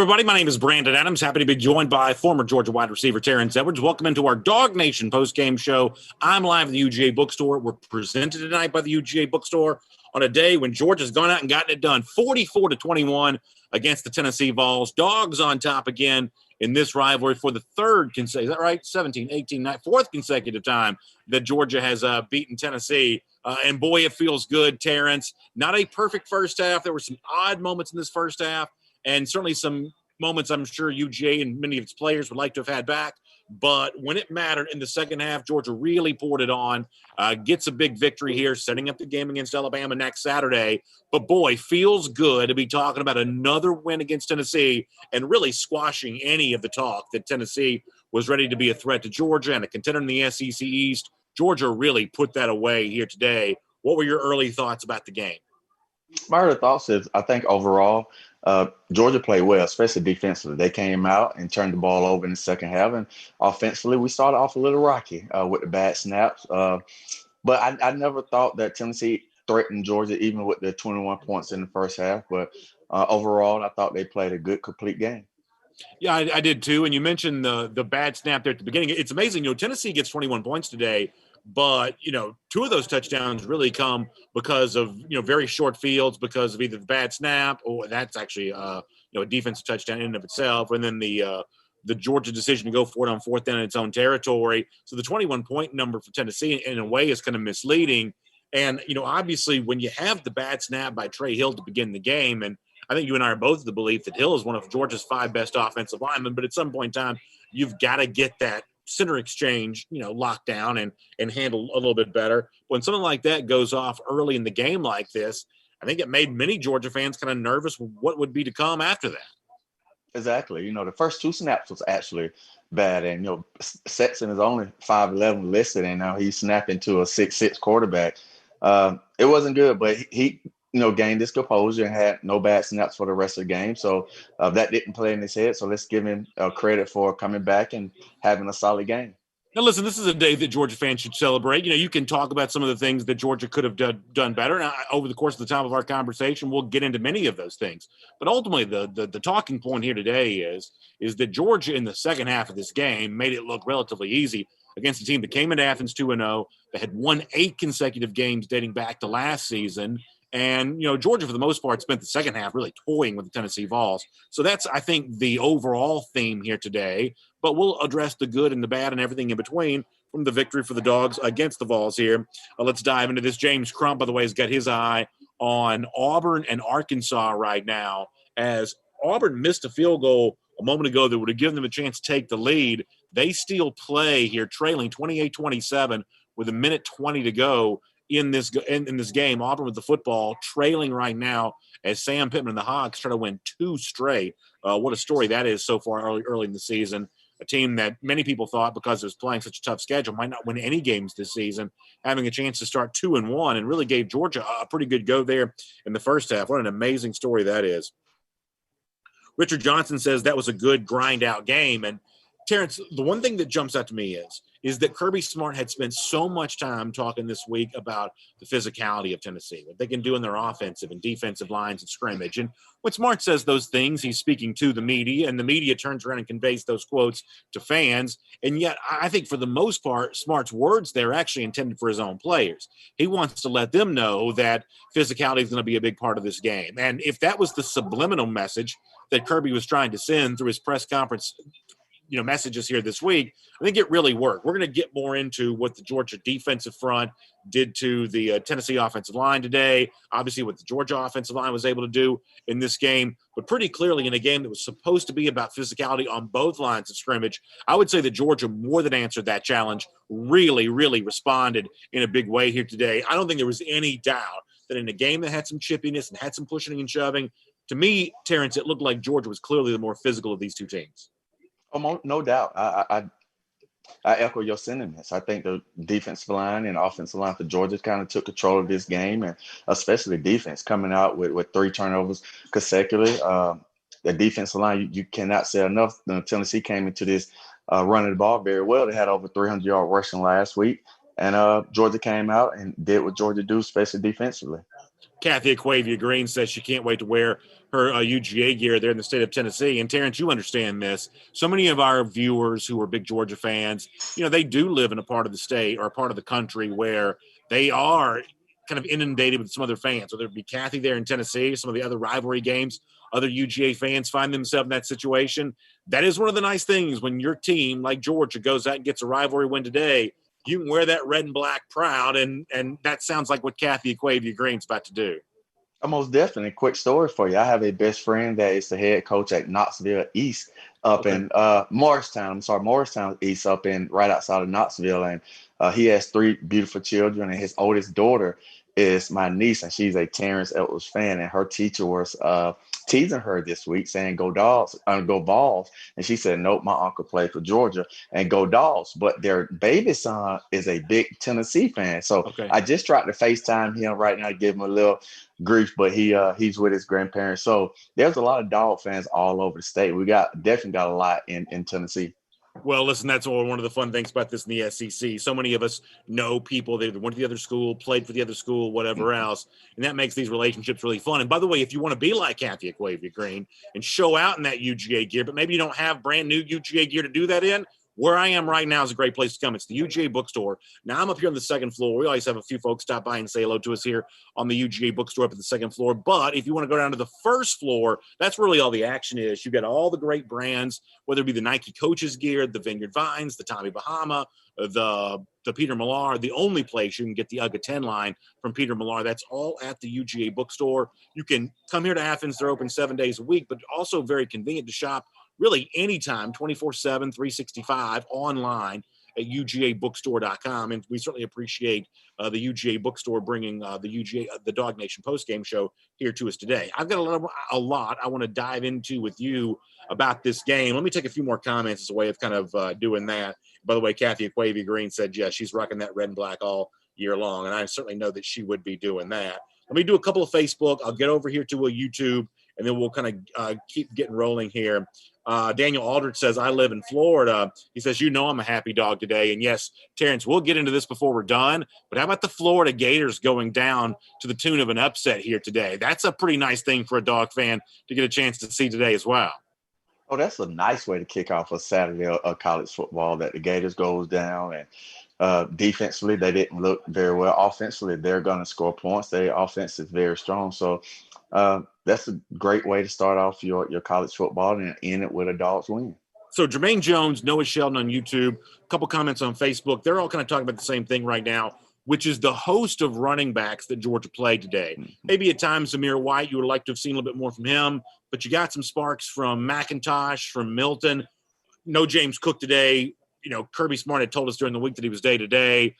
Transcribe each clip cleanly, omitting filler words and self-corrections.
everybody. My name is Brandon Adams. Happy to be joined by former Georgia wide receiver Terrence Edwards. Welcome into our Dog Nation postgame show. I'm live at the UGA Bookstore. We're presented tonight by the UGA Bookstore on a day when Georgia's gone out and gotten it done, 44-21 against the Tennessee Vols. Dogs on top again in this rivalry for the third consecutive, is that right? 17, 18, 9, fourth consecutive time that Georgia has beaten Tennessee. And boy, it feels good, Terrence. Not a perfect first half. There were some odd moments in this first half, and certainly some moments I'm sure UGA and many of its players would like to have had back. But when it mattered in the second half, Georgia really poured it on, gets a big victory here, setting up the game against Alabama next Saturday. But, boy, feels good to be talking about another win against Tennessee and really squashing any of the talk that Tennessee was ready to be a threat to Georgia and a contender in the SEC East. Georgia really put that away here today. What were your early thoughts about the game? My early thoughts is I think overall Georgia played well, especially defensively. They came out and turned the ball over in the second half, and offensively we started off a little rocky with the bad snaps. But I never thought that Tennessee threatened Georgia even with the 21 points in the first half. But overall, I thought they played a good, complete game. Yeah, I did too. And you mentioned the bad snap there at the beginning. It's amazing. Tennessee gets 21 points today, but, two of those touchdowns really come because of, very short fields because of either the bad snap or that's actually, a defensive touchdown in and of itself. And then the Georgia decision to go for it on fourth down in its own territory. So the 21-point number for Tennessee in a way is kind of misleading. And, obviously when you have the bad snap by Trey Hill to begin the game, and I think you and I are both of the belief that Hill is one of Georgia's 5 best offensive linemen, but at some point in time, you've got to get that center exchange, locked down and handled a little bit better. When something like that goes off early in the game like this, I think it made many Georgia fans kind of nervous what would be to come after that. Exactly. The first 2 snaps was actually bad. And, Sexton is only 5'11" listed, and now he's snapping to a 6'6" quarterback. It wasn't good, but he gained his composure and had no bad snaps for the rest of the game. So that didn't play in his head. So let's give him credit for coming back and having a solid game. Now, listen, this is a day that Georgia fans should celebrate. You can talk about some of the things that Georgia could have done better. And over the course of the time of our conversation, we'll get into many of those things. But ultimately, the talking point here today is that Georgia in the second half of this game made it look relatively easy against a team that came into Athens 2-0, that had won 8 consecutive games dating back to last season. And, Georgia, for the most part, spent the second half really toying with the Tennessee Vols. So that's, I think, the overall theme here today. But we'll address the good and the bad and everything in between from the victory for the Dogs against the Vols here. Let's dive into this. James Crump, by the way, has got his eye on Auburn and Arkansas right now, as Auburn missed a field goal a moment ago that would have given them a chance to take the lead. They still play here, trailing 28-27 with 1:20 to go. In this game, Auburn with the football, trailing right now as Sam Pittman and the Hogs try to win 2 straight. What a story that is so far early in the season. A team that many people thought, because it was playing such a tough schedule, might not win any games this season, having a chance to start 2-1 and really gave Georgia a pretty good go there in the first half. What an amazing story that is. Richard Johnson says that was a good grind-out game. And, Terrence, the one thing that jumps out to me is that Kirby Smart had spent so much time talking this week about the physicality of Tennessee, what they can do in their offensive and defensive lines and scrimmage. And when Smart says those things, he's speaking to the media, and the media turns around and conveys those quotes to fans. And yet I think for the most part, Smart's words there are actually intended for his own players. He wants to let them know that physicality is going to be a big part of this game. And if that was the subliminal message that Kirby was trying to send through his press conference messages here this week, I think it really worked. We're going to get more into what the Georgia defensive front did to the Tennessee offensive line today, obviously what the Georgia offensive line was able to do in this game, but pretty clearly in a game that was supposed to be about physicality on both lines of scrimmage, I would say that Georgia more than answered that challenge, really, really responded in a big way here today. I don't think there was any doubt that in a game that had some chippiness and had some pushing and shoving, to me, Terrence, it looked like Georgia was clearly the more physical of these two teams. Oh, no doubt. I echo your sentiments. I think the defensive line and offensive line for Georgia kind of took control of this game, and especially defense coming out with 3 turnovers consecutively. The defensive line, you cannot say enough. Tennessee came into this running the ball very well. They had over 300-yard rushing last week, and Georgia came out and did what Georgia do, especially defensively. Kathy Aquavia Green says she can't wait to wear her UGA gear there in the state of Tennessee. And Terrence, you understand this. So many of our viewers who are big Georgia fans, they do live in a part of the state or a part of the country where they are kind of inundated with some other fans, whether it be Kathy there in Tennessee, some of the other rivalry games, other UGA fans find themselves in that situation. That is one of the nice things when your team, like Georgia, goes out and gets a rivalry win today. You can wear that red and black proud, and that sounds like what Kathy Aquavia Green's about to do. Most definitely. Quick story for you. I have a best friend that is the head coach at Knoxville East up in Morristown. Morristown East up in right outside of Knoxville. And he has 3 beautiful children, and his oldest daughter is my niece, and she's a Terrence Edwards fan. And her teacher was teasing her this week, saying "Go Dogs, go Vols," and she said, "Nope, my uncle played for Georgia and go Dogs." But their baby son is a big Tennessee fan, so I just tried to FaceTime him right now to give him a little grief, but he's with his grandparents. So there's a lot of Dog fans all over the state. We definitely got a lot in Tennessee. Well, listen, that's one of the fun things about this in the SEC. So many of us know people that went to the other school, played for the other school, whatever else, and that makes these relationships really fun. And by the way, if you want to be like Kathy Aquavia Green and show out in that UGA gear, but maybe you don't have brand new UGA gear to do that in, where I am right now is a great place to come. It's the UGA Bookstore. Now, I'm up here on the second floor. We always have a few folks stop by and say hello to us here on the UGA Bookstore up at the second floor. But if you want to go down to the first floor, that's really all the action is. You've got all the great brands, whether it be the Nike Coaches gear, the Vineyard Vines, the Tommy Bahama, the Peter Millar. The only place you can get the Uga 10 line from Peter Millar, that's all at the UGA Bookstore. You can come here to Athens. They're open 7 days a week, but also very convenient to shop really anytime, 24/7, 365 online at UGAbookstore.com. And we certainly appreciate the UGA Bookstore bringing the Dog Nation postgame show here to us today. I've got a lot I want to dive into with you about this game. Let me take a few more comments as a way of kind of doing that. By the way, Kathy Aquavia Green said, yes, she's rocking that red and black all year long. And I certainly know that she would be doing that. Let me do a couple of Facebook. I'll get over here to a YouTube, and then we'll kind of keep getting rolling here. Daniel Aldrich says, I live in Florida. He says, I'm a happy dog today. And yes, Terrence, we'll get into this before we're done. But how about the Florida Gators going down to the tune of an upset here today? That's a pretty nice thing for a dog fan to get a chance to see today as well. Oh, that's a nice way to kick off a Saturday of college football, that the Gators goes down. And defensively, they didn't look very well. Offensively, they're going to score points. Their offense is very strong. So that's a great way to start off your college football and end it with a Dogs win. So Jermaine Jones, Noah Sheldon on YouTube, a couple comments on Facebook. They're all kind of talking about the same thing right now, which is the host of running backs that Georgia played today. Maybe at times Zamir White, you would like to have seen a little bit more from him, but you got some sparks from McIntosh, from Milton. No James Cook today. Kirby Smart had told us during the week that he was day-to-day.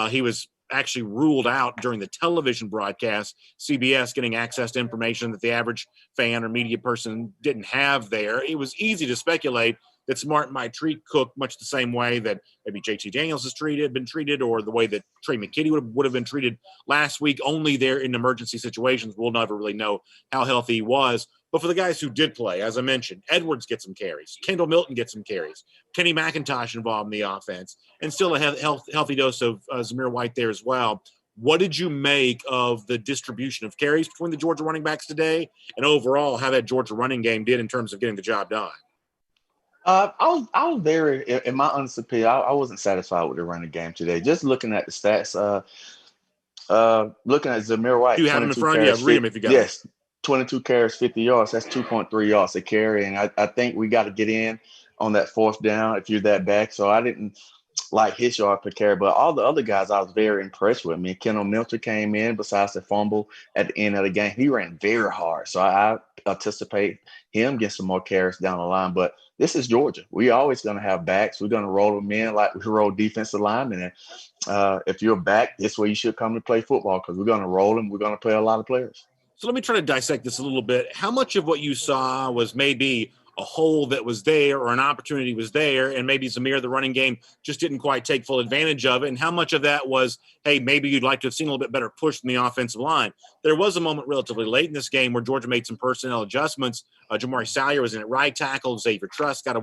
He was actually ruled out during the television broadcast, CBS getting access to information that the average fan or media person didn't have there. It was easy to speculate that Smart might treat Cook much the same way that maybe JT Daniels has been treated, or the way that Trey McKitty would have been treated last week. Only there in emergency situations. We'll never really know how healthy he was. But for the guys who did play, as I mentioned, Edwards gets some carries. Kendall Milton gets some carries. Kenny McIntosh involved in the offense. And still a healthy dose of Zamir White there as well. What did you make of the distribution of carries between the Georgia running backs today, and overall how that Georgia running game did in terms of getting the job done? I was very, in my honest opinion, I wasn't satisfied with the running game today. Just looking at the stats, looking at Zamir White. Do you have them in front of you? Read them if you got them. Yes, 22 carries, 50 yards. That's 2.3 yards a carry. And I think we got to get in on that fourth down if you're that back. So I didn't like his yard per carry. But all the other guys I was very impressed with. Kendall Milton came in, besides the fumble at the end of the game. He ran very hard. So I anticipate him getting some more carries down the line. But this is Georgia. We always going to have backs. We're going to roll them in like we roll defensive linemen. And if you're a back, this way you should come to play football, because we're going to roll them. We're going to play a lot of players. So let me try to dissect this a little bit. How much of what you saw was maybe a hole that was there, or an opportunity was there, and maybe Zamir, the running game, just didn't quite take full advantage of it? And how much of that was, hey, maybe you'd like to have seen a little bit better push from the offensive line? There was a moment relatively late in this game where Georgia made some personnel adjustments. Jamari Salyer was in at right tackle. Xavier Truss got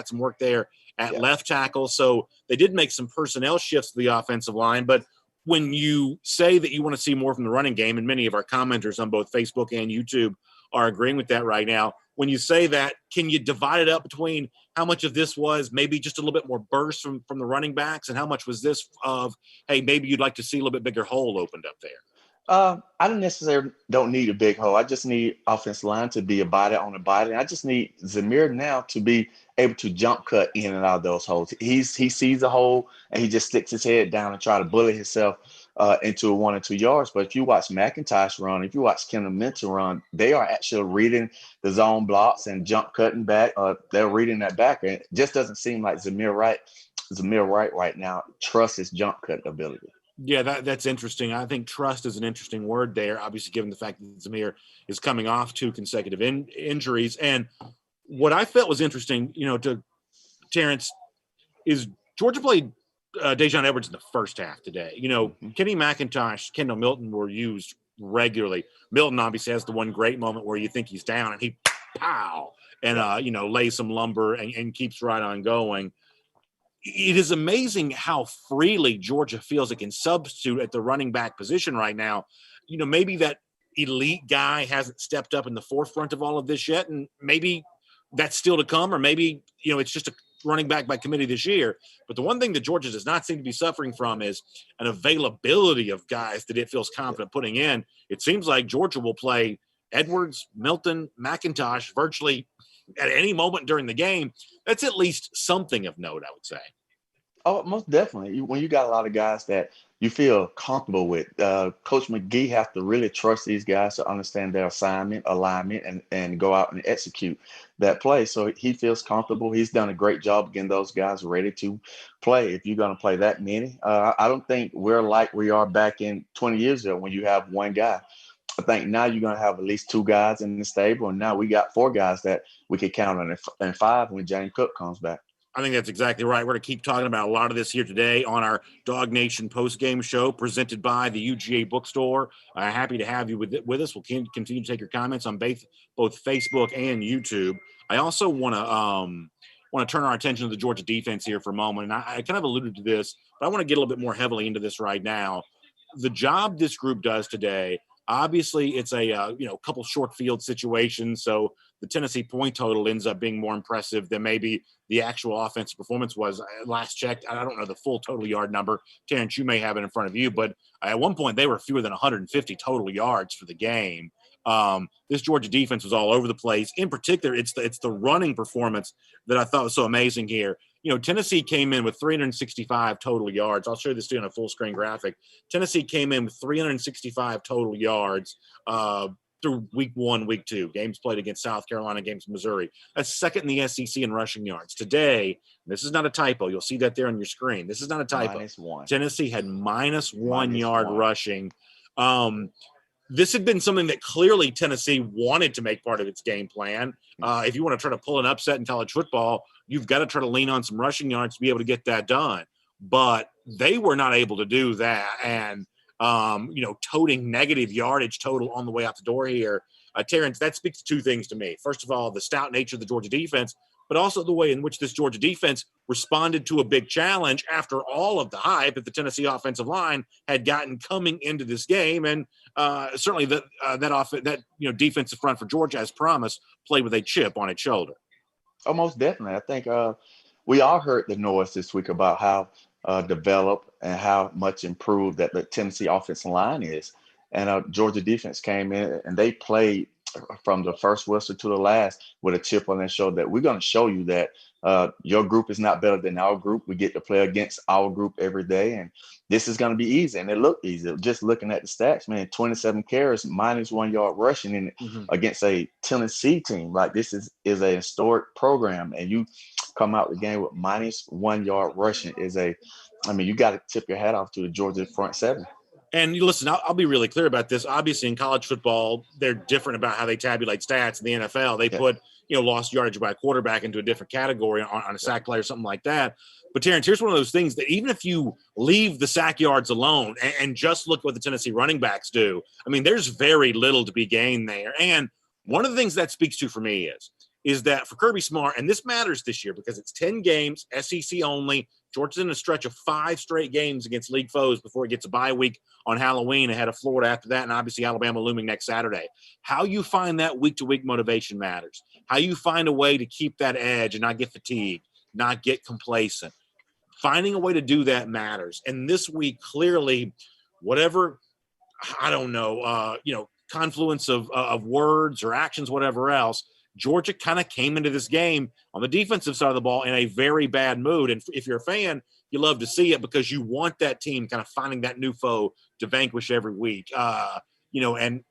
some work there at left tackle. So they did make some personnel shifts to the offensive line. But when you say that you want to see more from the running game, and many of our commenters on both Facebook and YouTube are agreeing with that right now, when you say that, can you divide it up between how much of this was maybe just a little bit more burst from the running backs, and how much was this of, hey, maybe you'd like to see a little bit bigger hole opened up there? I don't necessarily don't need a big hole. I just need offensive line to be a body on a body. And I just need Zamir now to be able to jump cut in and out of those holes. He sees a hole and he just sticks his head down and try to bully himself into a 1 or 2 yards. But if you watch McIntosh run, if you watch Kendall Minton run, they are actually reading the zone blocks and jump cutting back. They're reading that back. And it just doesn't seem like Zamir Wright right now trusts his jump cut ability. Yeah, that's interesting. I think trust is an interesting word there, obviously, given the fact that Zamir is coming off 2 consecutive injuries. And what I felt was interesting, to Terrence, is Georgia played Dejon Edwards in the first half today. Kenny McIntosh, Kendall Milton were used regularly. Milton obviously has the one great moment where you think he's down and he pow and lays some lumber and keeps right on going. It is amazing how freely Georgia feels it can substitute at the running back position right now. Maybe that elite guy hasn't stepped up in the forefront of all of this yet, and maybe that's still to come, or maybe, it's just a running back by committee this year. But the one thing that Georgia does not seem to be suffering from is an availability of guys that it feels confident putting in. It seems like Georgia will play Edwards, Milton, McIntosh virtually at any moment during the game. That's at least something of note, I would say. Oh, most definitely. When you got a lot of guys that you feel comfortable with, Coach McGee has to really trust these guys to understand their assignment, alignment, and go out and execute that play. So he feels comfortable. He's done a great job getting those guys ready to play. If you're going to play that many, I don't think we're like we are back in 20 years ago when you have one guy. I think now you're going to have at least 2 guys in the stable, and now we got 4 guys that we could count on, and 5 when James Cook comes back. I think that's exactly right. We're going to keep talking about a lot of this here today on our Dog Nation postgame show presented by the Uga Bookstore. Happy to have you with us. We'll continue to take your comments on both Facebook and YouTube. I also want to turn our attention to the Georgia defense here for a moment. And I kind of alluded to this, but I want to get a little bit more heavily into this right now. The job this group does today, obviously, it's a couple short field situations, so the Tennessee point total ends up being more impressive than maybe the actual offensive performance was. Last checked, I don't know the full total yard number. Terrence, you may have it in front of you, but at one point they were fewer than 150 total yards for the game. This Georgia defense was all over the place. In particular, it's the running performance that I thought was so amazing here. Tennessee came in with 365 total yards. I'll show this to you on a full screen graphic. Tennessee came in with 365 total yards through week 1, week 2. Games played against South Carolina, games Missouri. That's second in the SEC in rushing yards. Today, this is not a typo. You'll see that there on your screen. This is not a typo. -1. Tennessee had -1 yard rushing. This had been something that clearly Tennessee wanted to make part of its game plan. If you want to try to pull an upset in college football, you've got to try to lean on some rushing yards to be able to get that done. But they were not able to do that. And, toting negative yardage total on the way out the door here. Terrence, that speaks to 2 things to me. First of all, the stout nature of the Georgia defense, but also the way in which this Georgia defense responded to a big challenge after all of the hype that the Tennessee offensive line had gotten coming into this game. And certainly that defensive front for Georgia, as promised, played with a chip on its shoulder. Oh, most definitely. I think we all heard the noise this week about how developed and how much improved that the Tennessee offensive line is. And Georgia defense came in and they played from the first whistle to the last with a chip on their shoulder that we're going to show you that your group is not better than our group. We get to play against our group every day, and this is going to be easy. And it looked easy. Just looking at the stats, man, 27 carries, -1 yard rushing in against a Tennessee team. Like, this is a historic program, and you come out the game with -1 yard rushing you got to tip your hat off to the Georgia front 7. And you listen, I'll be really clear about this. Obviously, in college football, they're different about how they tabulate stats. In the NFL, they put lost yardage by a quarterback into a different category on a sack play or something like that. But Terrence, here's one of those things that even if you leave the sack yards alone and just look what the Tennessee running backs do, there's very little to be gained there. And one of the things that speaks to for me is that for Kirby Smart, and this matters this year because it's 10 games, SEC only, Georgia's in a stretch of 5 straight games against league foes before it gets a bye week on Halloween ahead of Florida after that, and obviously Alabama looming next Saturday. How you find that week-to-week motivation matters. How you find a way to keep that edge and not get fatigued, not get complacent. Finding a way to do that matters. And this week, clearly, whatever, I don't know, confluence of words or actions, whatever else, Georgia kind of came into this game on the defensive side of the ball in a very bad mood. And if you're a fan, you love to see it because you want that team kind of finding that new foe to vanquish every week. And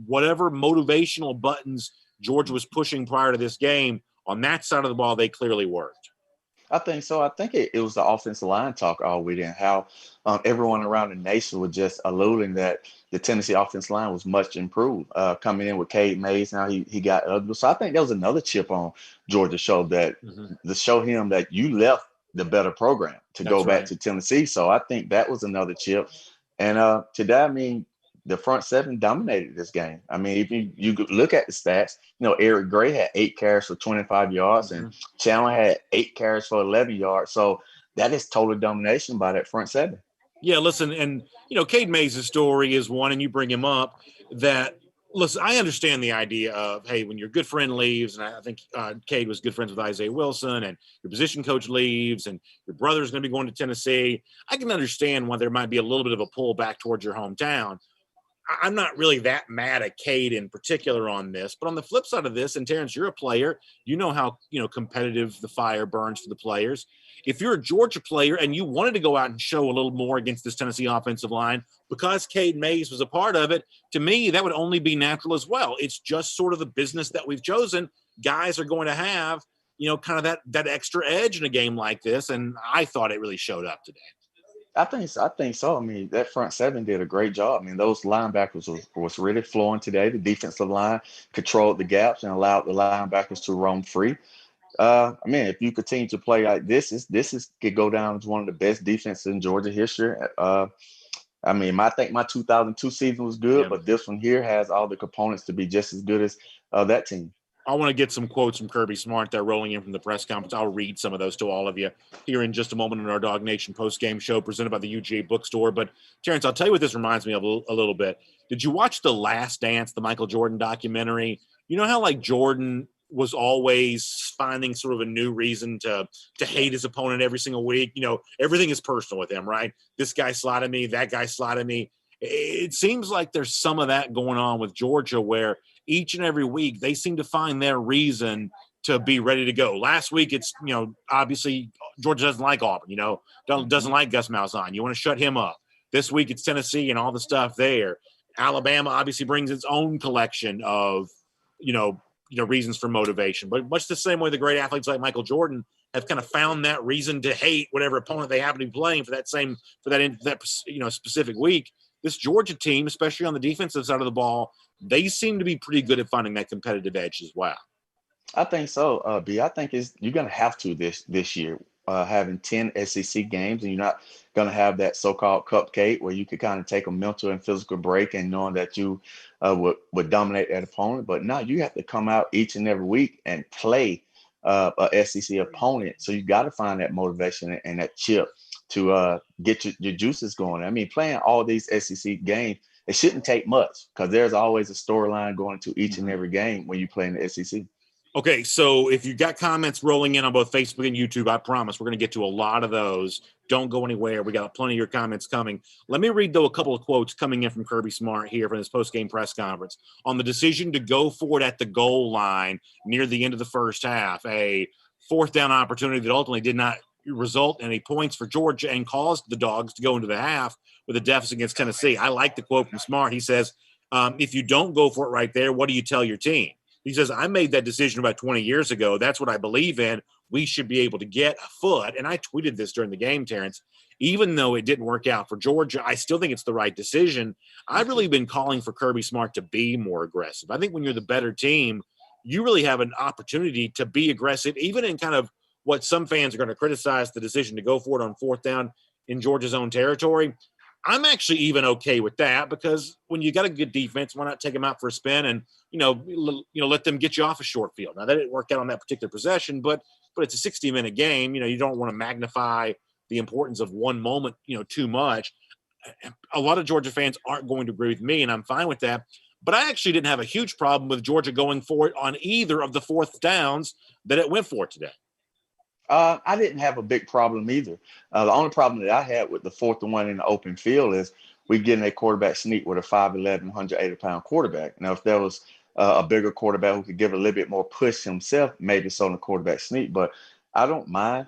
whatever motivational buttons Georgia was pushing prior to this game, on that side of the ball, they clearly worked. I think so. I think it was the offensive line talk all week and how everyone around the nation was just alluding that the Tennessee offensive line was much improved. Coming in with Cade Mays, now he got ugly. So I think that was another chip on Georgia's show that to show him that you left the better program to go back to Tennessee. So I think that was another chip. And today, I mean, the front seven dominated this game. I mean, if you look at the stats, Eric Gray had 8 carries for 25 yards and Chandler had 8 carries for 11 yards. So that is total domination by that front seven. Yeah, listen, and, Cade Mays' story is one, and you bring him up, that, listen, I understand the idea of, hey, when your good friend leaves, and I think Cade was good friends with Isaiah Wilson, and your position coach leaves, and your brother's going to be going to Tennessee, I can understand why there might be a little bit of a pull back towards your hometown. I'm not really that mad at Cade in particular on this, but on the flip side of this, and Terrence, you're a player, you know how competitive the fire burns for the players. If you're a Georgia player and you wanted to go out and show a little more against this Tennessee offensive line, because Cade Mays was a part of it, to me, that would only be natural as well. It's just sort of the business that we've chosen. Guys are going to have, kind of that extra edge in a game like this, and I thought it really showed up today. I think so. I mean, that front seven did a great job. I mean, those linebackers was really flowing today. The defensive line controlled the gaps and allowed the linebackers to roam free. I mean, if you continue to play like this could go down as one of the best defenses in Georgia history. I think my 2002 season was good, but this one here has all the components to be just as good as that team. I want to get some quotes from Kirby Smart there rolling in from the press conference. I'll read some of those to all of you here in just a moment in our Dog Nation post-game show presented by the Uga Bookstore. But, Terrence, I'll tell you what this reminds me of a little bit. Did you watch The Last Dance, the Michael Jordan documentary? You know how, Jordan was always finding sort of a new reason to hate his opponent every single week? Everything is personal with him, right? This guy slotted me, that guy slotted me. It seems like there's some of that going on with Georgia where each and every week they seem to find their reason to be ready to go. Last week it's, obviously Georgia doesn't like Auburn, doesn't like Gus Malzahn. You want to shut him up. This week it's Tennessee and all the stuff there. Alabama obviously brings its own collection of, reasons for motivation. But much the same way the great athletes like Michael Jordan have kind of found that reason to hate whatever opponent they happen to be playing for that specific week. This Georgia team, especially on the defensive side of the ball, they seem to be pretty good at finding that competitive edge as well. I think so, B. I think you're going to have to this year, having 10 SEC games, and you're not going to have that so-called cupcake where you could kind of take a mental and physical break and knowing that you would dominate that opponent. But now you have to come out each and every week and play a SEC opponent. So you got to find that motivation and that chip to get your juices going. I mean, playing all these SEC games, it shouldn't take much because there's always a storyline going to each and every game when you play in the SEC. Okay, so if you've got comments rolling in on both Facebook and YouTube, I promise we're going to get to a lot of those. Don't go anywhere. We got plenty of your comments coming. Let me read, though, a couple of quotes coming in from Kirby Smart here from this post-game press conference on the decision to go for it at the goal line near the end of the first half, a fourth down opportunity that ultimately did not result in any points for Georgia and caused the Dogs to go into the half with a deficit against Tennessee. I like the quote from Smart. He says, if you don't go for it right there, what do you tell your team? He says, I made that decision about 20 years ago. That's what I believe in. We should be able to get a foot. And I tweeted this during the game, Terrence. Even though it didn't work out for Georgia, I still think it's the right decision. I've really been calling for Kirby Smart to be more aggressive. I think when you're the better team, you really have an opportunity to be aggressive, even in kind of what some fans are going to criticize the decision to go for it on fourth down in Georgia's own territory. I'm actually even okay with that because when you got a good defense, why not take them out for a spin and, let them get you off a short field. Now, that didn't work out on that particular possession, but it's a 60-minute game. You don't want to magnify the importance of one moment, too much. A lot of Georgia fans aren't going to agree with me, and I'm fine with that. But I actually didn't have a huge problem with Georgia going for it on either of the fourth downs that it went for today. I didn't have a big problem either. The only problem that I had with the 4th-and-1 in the open field is we getting a quarterback sneak with a 5'11", 180-pound quarterback. Now, if there was a bigger quarterback who could give a little bit more push himself, maybe it's on the quarterback sneak. But I don't mind.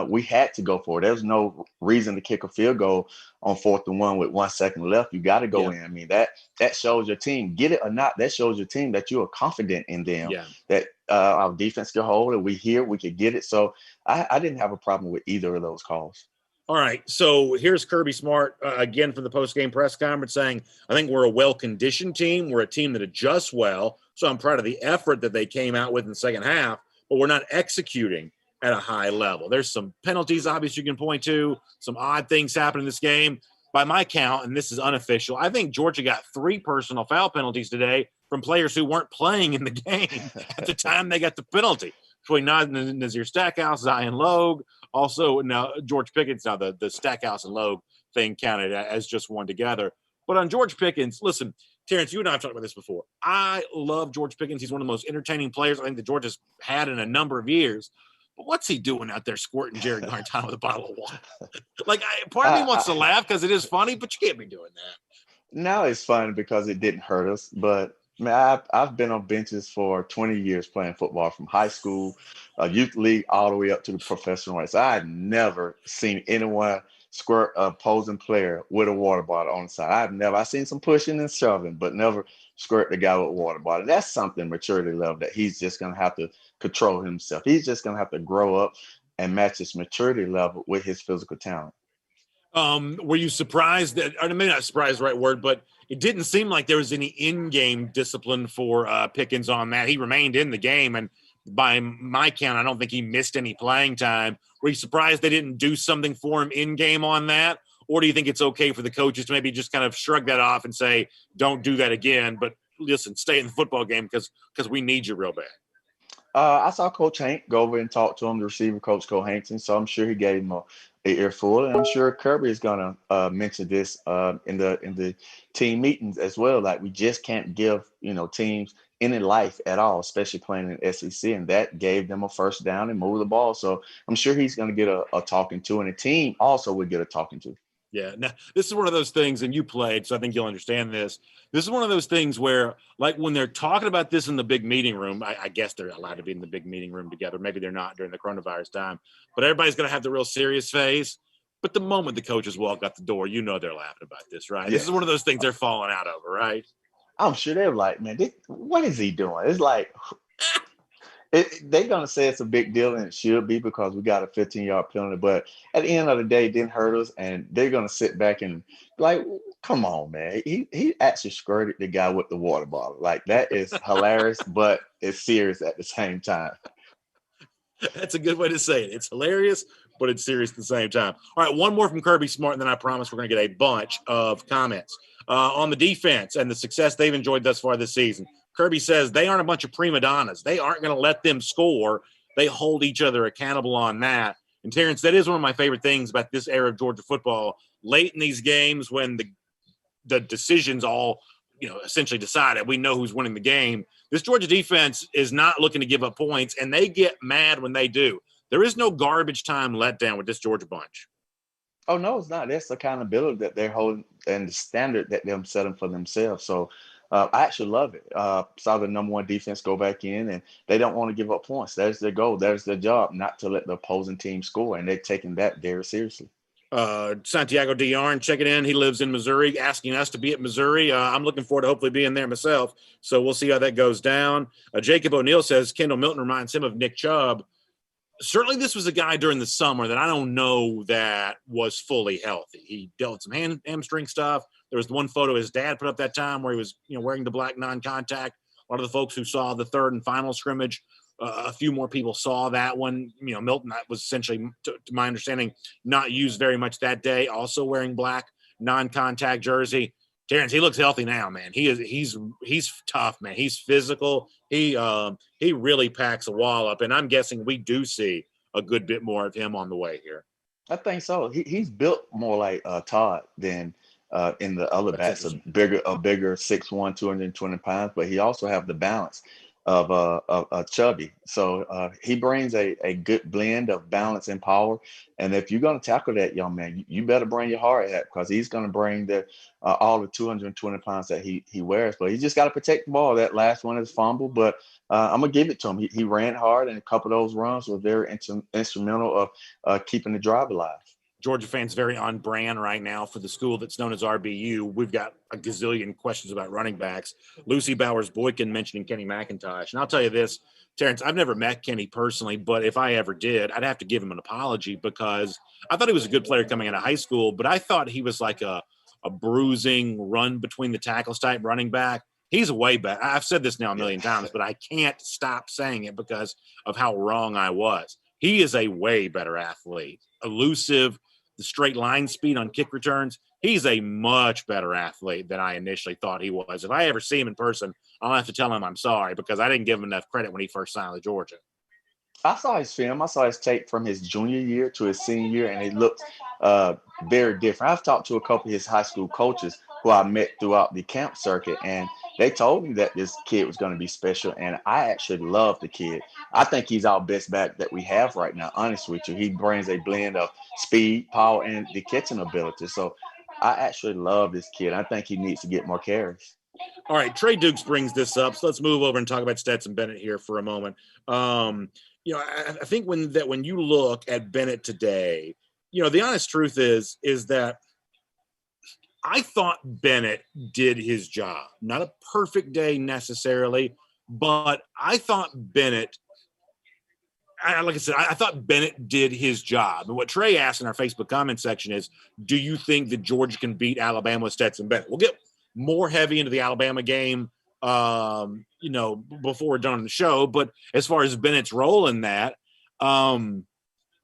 We had to go for it. There's no reason to kick a field goal on 4th-and-1 with 1 second left. You got to go in. I mean, that shows your team, get it or not, that shows your team that you are confident in them, that our defense can hold it. We could get it. So I didn't have a problem with either of those calls. All right, so here's Kirby Smart again from the post-game press conference saying, I think we're a well-conditioned team. We're a team that adjusts well, so I'm proud of the effort that they came out with in the second half, but we're not executing at a high level. There's some penalties, obviously, you can point to, some odd things happen in this game. By my count, and this is unofficial, I think Georgia got 3 personal foul penalties today from players who weren't playing in the game at the time they got the penalty. Between Nazir Stackhouse, Zion Logue, also now George Pickens. Now the Stackhouse and Logue thing counted as just one together. But on George Pickens, listen, Terrence, you and I have talked about this before. I love George Pickens. He's one of the most entertaining players I think that Georgia's had in a number of years. But what's he doing out there squirting Jerry Garantano with a bottle of water? Part of me wants to laugh because it is funny, but you can't be doing that. Now it's funny because it didn't hurt us, but man, I've been on benches for 20 years playing football, from high school, youth league, all the way up to the professional ranks. I had never seen anyone squirt a opposing player with a water bottle on the side. I've seen some pushing and shoving, but never squirt the guy with a water bottle. That's something maturity level that he's just going to have to control himself. He's just going to have to grow up and match his maturity level with his physical talent. Were you surprised that, or maybe not surprised, the right word, but it didn't seem like there was any in-game discipline for Pickens on that. He remained in the game, and by my count, I don't think he missed any playing time. Were you surprised they didn't do something for him in-game on that? Or do you think it's okay for the coaches to maybe just kind of shrug that off and say, don't do that again, but listen, stay in the football game because we need you real bad? I saw Coach Hank go over and talk to him, the receiver coach, Cole Hankton, so I'm sure he gave him a earful, and I'm sure Kirby is going to mention this in the team meetings as well. Like, we just can't give teams any life at all, especially playing in SEC, and that gave them a first down and move the ball. So I'm sure he's going to get a talking to, and the team also would get a talking to. Yeah, now this is one of those things, and you played, so I think you'll understand this. This is one of those things where, like, when they're talking about this in the big meeting room, I guess they're allowed to be in the big meeting room together. Maybe they're not during the coronavirus time, but everybody's going to have the real serious phase. But the moment the coaches walk out the door, they're laughing about this, right? Yeah. This is one of those things they're falling out over, right? I'm sure they're like, man, what is he doing? It's like they're going to say it's a big deal, and it should be because we got a 15-yard penalty. But at the end of the day, it didn't hurt us, and they're going to sit back and like, come on, man. He actually squirted the guy with the water bottle. Like, that is hilarious, but it's serious at the same time. That's a good way to say it. It's hilarious, but it's serious at the same time. All right, one more from Kirby Smart, and then I promise we're going to get a bunch of comments on the defense and the success they've enjoyed thus far this season. Kirby says they aren't a bunch of prima donnas. They aren't going to let them score. They hold each other accountable on that. And, Terrence, that is one of my favorite things about this era of Georgia football. Late in these games when the decisions all, essentially decided, we know who's winning the game, this Georgia defense is not looking to give up points, and they get mad when they do. There is no garbage time letdown with this Georgia bunch. Oh, no, it's not. That's the accountability that they're holding and the standard that they're setting for themselves. So I actually love it. Saw the number one defense go back in, and they don't want to give up points. That's their goal. That's their job, not to let the opposing team score, and they're taking that very seriously. Santiago Diarn checking in. He lives in Missouri, asking us to be at Missouri. I'm looking forward to hopefully being there myself, so we'll see how that goes down. Jacob O'Neill says Kendall Milton reminds him of Nick Chubb. Certainly this was a guy during the summer that I don't know that was fully healthy. He dealt with some hamstring stuff. There was the one photo his dad put up that time where he was, wearing the black non-contact. A lot of the folks who saw the third and final scrimmage, a few more people saw that one. Milton was essentially, to my understanding, not used very much that day, also wearing black non-contact jersey. Terrence, he looks healthy now, man. He's tough, man. He's physical. He really packs a wall up, and I'm guessing we do see a good bit more of him on the way here. I think so. He's built more like Todd than in the other That's backs, interesting. a bigger 6'1", 220 pounds, but he also have the balance of Chubby. So he brings a good blend of balance and power. And if you're going to tackle that young man, you better bring your hard hat, because he's going to bring the all the 220 pounds that he wears. But he just got to protect the ball. That last one is fumble, but I'm gonna give it to him. He ran hard, and a couple of those runs were very instrumental of keeping the drive alive. Georgia fans very on brand right now for the school that's known as RBU. We've got a gazillion questions about running backs. Lucy Bowers-Boykin mentioning Kenny McIntosh. And I'll tell you this, Terrence, I've never met Kenny personally, but if I ever did, I'd have to give him an apology, because I thought he was a good player coming out of high school, but I thought he was like a bruising, run between the tackles type running back. He's way better. I've said this now a million times, but I can't stop saying it because of how wrong I was. He is a way better athlete, elusive, the straight line speed on kick returns. He's a much better athlete than I initially thought he was. If I ever see him in person, I'll have to tell him I'm sorry, because I didn't give him enough credit when he first signed with Georgia. I saw his film. I saw his tape from his junior year to his senior year, and it looked uh, very different. I've talked to a couple of his high school coaches who I met throughout the camp circuit, and they told me that this kid was going to be special, and I actually love the kid. I think he's our best back that we have right now, honest with you. He brings a blend of speed, power, and the catching ability. So I actually love this kid. I think he needs to get more carries. All right, Trey Dukes brings this up, so let's move over and talk about Stetson Bennett here for a moment. I think when you look at Bennett today, the honest truth is that I thought Bennett did his job. Not a perfect day necessarily, but I thought Bennett, like I said, I thought Bennett did his job. And what Trey asked in our Facebook comment section is, do you think that Georgia can beat Alabama with Stetson Bennett? We'll get more heavy into the Alabama game, before we're done on the show. But as far as Bennett's role in that,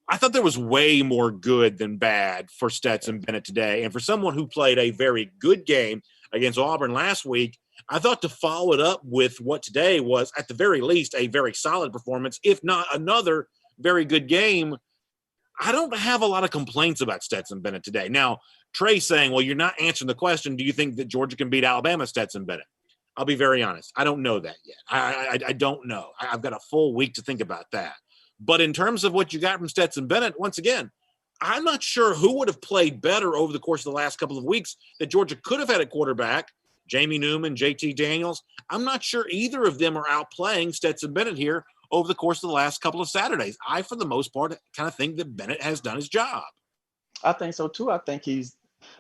I thought there was way more good than bad for Stetson Bennett today. And for someone who played a very good game against Auburn last week, I thought to follow it up with what today was, at the very least, a very solid performance, if not another very good game. I don't have a lot of complaints about Stetson Bennett today. Now, Trey saying, well, you're not answering the question, do you think that Georgia can beat Alabama, Stetson Bennett? I'll be very honest. I don't know that yet. I don't know. I've got a full week to think about that. But in terms of what you got from Stetson Bennett, once again, I'm not sure who would have played better over the course of the last couple of weeks that Georgia could have had a quarterback, Jamie Newman, JT Daniels. I'm not sure either of them are outplaying Stetson Bennett here over the course of the last couple of Saturdays. I, for the most part, kind of think that Bennett has done his job. I think so too. I think he's,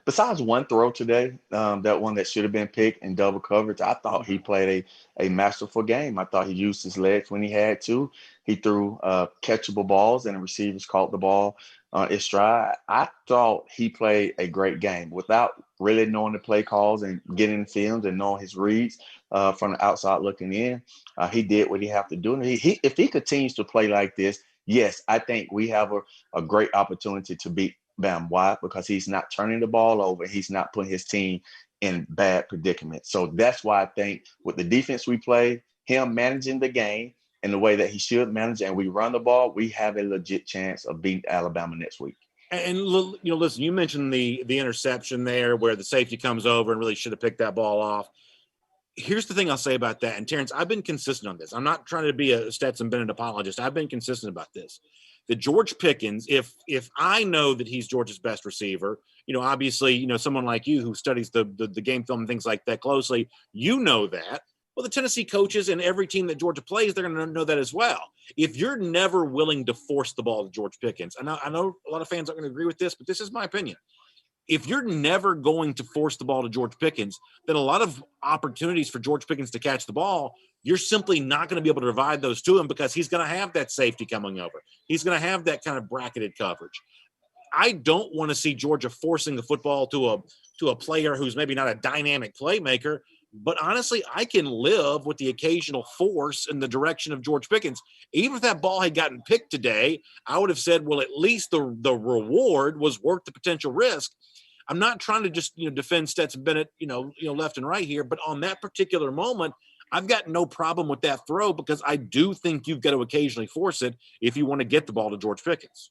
besides one throw today, that one that should have been picked in double coverage, I thought he played a masterful game. I thought he used his legs when he had to. He threw catchable balls, and the receivers caught the ball on his stride. I thought he played a great game without really knowing the play calls and getting films and knowing his reads from the outside looking in. He did what he had to do. And if he continues to play like this, yes, I think we have a great opportunity to beat Bam. Why? Because he's not turning the ball over. He's not putting his team in bad predicament. So that's why I think with the defense we play, him managing the game in the way that he should manage, and we run the ball, we have a legit chance of beating Alabama next week. And listen, you mentioned the interception there where the safety comes over and really should have picked that ball off. Here's the thing I'll say about that. And Terrence, I've been consistent on this. I'm not trying to be a Stetson Bennett apologist. I've been consistent about this. That George Pickens, if I know that he's Georgia's best receiver, obviously, someone like you who studies the game film and things like that closely, that. Well, the Tennessee coaches and every team that Georgia plays, they're going to know that as well. If you're never willing to force the ball to George Pickens, and I know a lot of fans aren't going to agree with this, but this is my opinion. If you're never going to force the ball to George Pickens, then a lot of opportunities for George Pickens to catch the ball, you're simply not going to be able to provide those to him because he's going to have that safety coming over. He's going to have that kind of bracketed coverage. I don't want to see Georgia forcing the football to a player who's maybe not a dynamic playmaker, but honestly, I can live with the occasional force in the direction of George Pickens. Even if that ball had gotten picked today, I would have said, well, at least the reward was worth the potential risk. I'm not trying to just defend Stetson Bennett, left and right here, but on that particular moment, I've got no problem with that throw because I do think you've got to occasionally force it if you want to get the ball to George Pickens.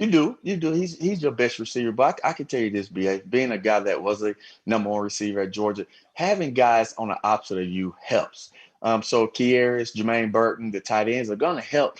You do. He's your best receiver. But I can tell you this, BA, being a guy that was a number one receiver at Georgia, having guys on the opposite of you helps. So Kieris, Jermaine Burton, the tight ends are going to help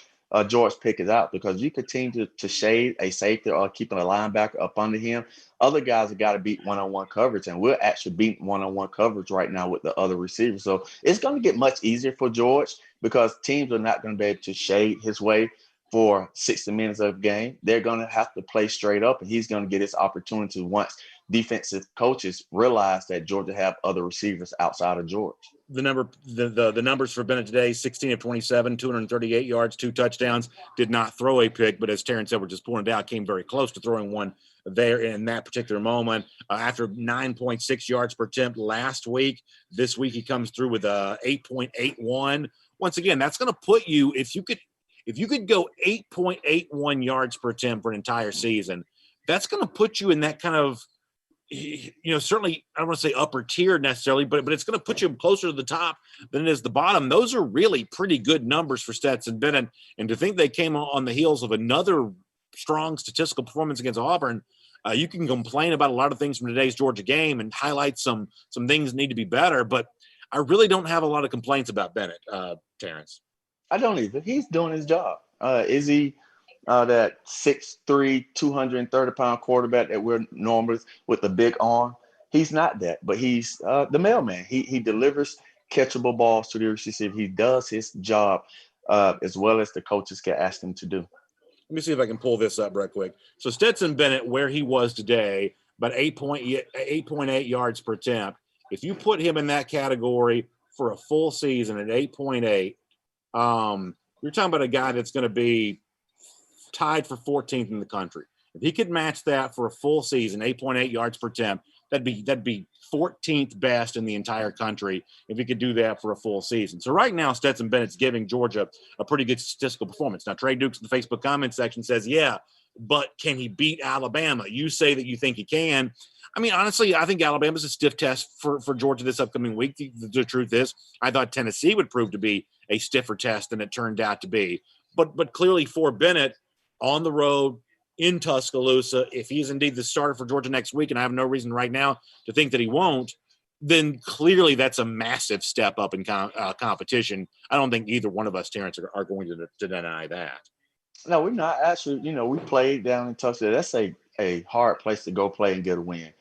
George Pickens out, because you continue to shade a safety or keeping a linebacker up under him. Other guys have got to beat one-on-one coverage, and we're actually beating one-on-one coverage right now with the other receivers. So it's going to get much easier for George, because teams are not going to be able to shade his way for 60 minutes of the game. They're going to have to play straight up, and he's going to get his opportunity once defensive coaches realize that Georgia have other receivers outside of George. The numbers for Bennett today: 16 of 27, 238 yards, 2 touchdowns. Did not throw a pick, but as Terrence Edwards just pointed out, came very close to throwing one there in that particular moment. After 9.6 yards per attempt last week, this week he comes through with a 8.81. Once again, that's going to put you, if you could go 8.81 yards per attempt for an entire season, that's going to put you in that kind of, certainly I don't want to say upper tier necessarily, but it's going to put you closer to the top than it is the bottom. Those are really pretty good numbers for Stetson Bennett. And to think they came on the heels of another strong statistical performance against Auburn, you can complain about a lot of things from today's Georgia game and highlight some things that need to be better, but I really don't have a lot of complaints about Bennett, Terrence. I don't either. He's doing his job. Is he that 6'3", 230-pound quarterback that we're normally with the big arm? He's not that, but he's the mailman. He delivers catchable balls to the receiver. He does his job as well as the coaches can ask him to do. Let me see if I can pull this up real quick. So Stetson Bennett, where he was today, about 8.8 yards per attempt. If you put him in that category for a full season at 8.8, you're talking about a guy that's going to be tied for 14th in the country. If he could match that for a full season, 8.8 yards per attempt, that'd be 14th best in the entire country if he could do that for a full season. So right now, Stetson Bennett's giving Georgia a pretty good statistical performance. Now, Trey Dukes in the Facebook comment section says, yeah, but can he beat Alabama? You say that you think he can. I mean, honestly, I think Alabama's a stiff test for Georgia this upcoming week. The truth is, I thought Tennessee would prove to be a stiffer test than it turned out to be. But clearly for Bennett, on the road in Tuscaloosa, if he is indeed the starter for Georgia next week, and I have no reason right now to think that he won't, then clearly that's a massive step up in competition. I don't think either one of us, Terrence, are going to deny that. No, we're not. Actually, we played down in Tuscaloosa. That's a hard place to go play and get a win.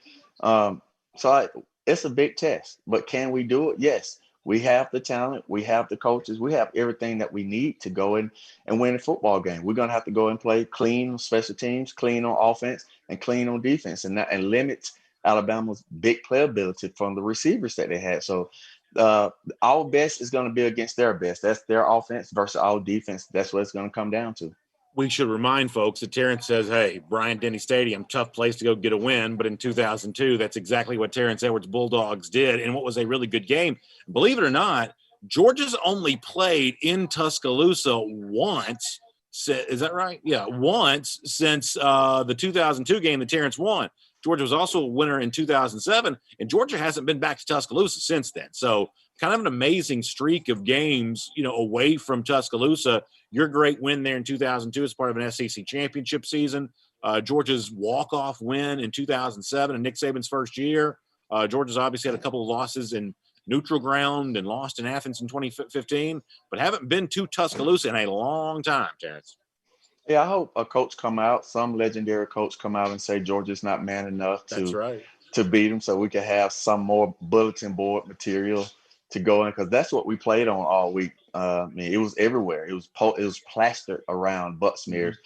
It's a big test, but can we do it? Yes. We have the talent. We have the coaches. We have everything that we need to go in and win a football game. We're going to have to go and play clean on special teams, clean on offense, and clean on defense, and limit Alabama's big playability from the receivers that they had. So our best is going to be against their best. That's their offense versus our defense. That's what it's going to come down to. We should remind folks that Terrence says, hey, Bryant-Denny Stadium, tough place to go get a win. But in 2002, that's exactly what Terrence Edwards' Bulldogs did, and what was a really good game. Believe it or not, Georgia's only played in Tuscaloosa once. Is that right? Yeah, once since the 2002 game that Terrence won. Georgia was also a winner in 2007, and Georgia hasn't been back to Tuscaloosa since then. So kind of an amazing streak of games, away from Tuscaloosa. Your great win there in 2002 as part of an SEC championship season. Georgia's walk-off win in 2007 and Nick Saban's first year. Georgia's obviously had a couple of losses in neutral ground and lost in Athens in 2015, but haven't been to Tuscaloosa in a long time, Terrence. Yeah, I hope a coach come out, some legendary coach come out and say Georgia's not man enough to beat them, so we can have some more bulletin board material to go in, because that's what we played on all week. It was everywhere. It was plastered around butt smears.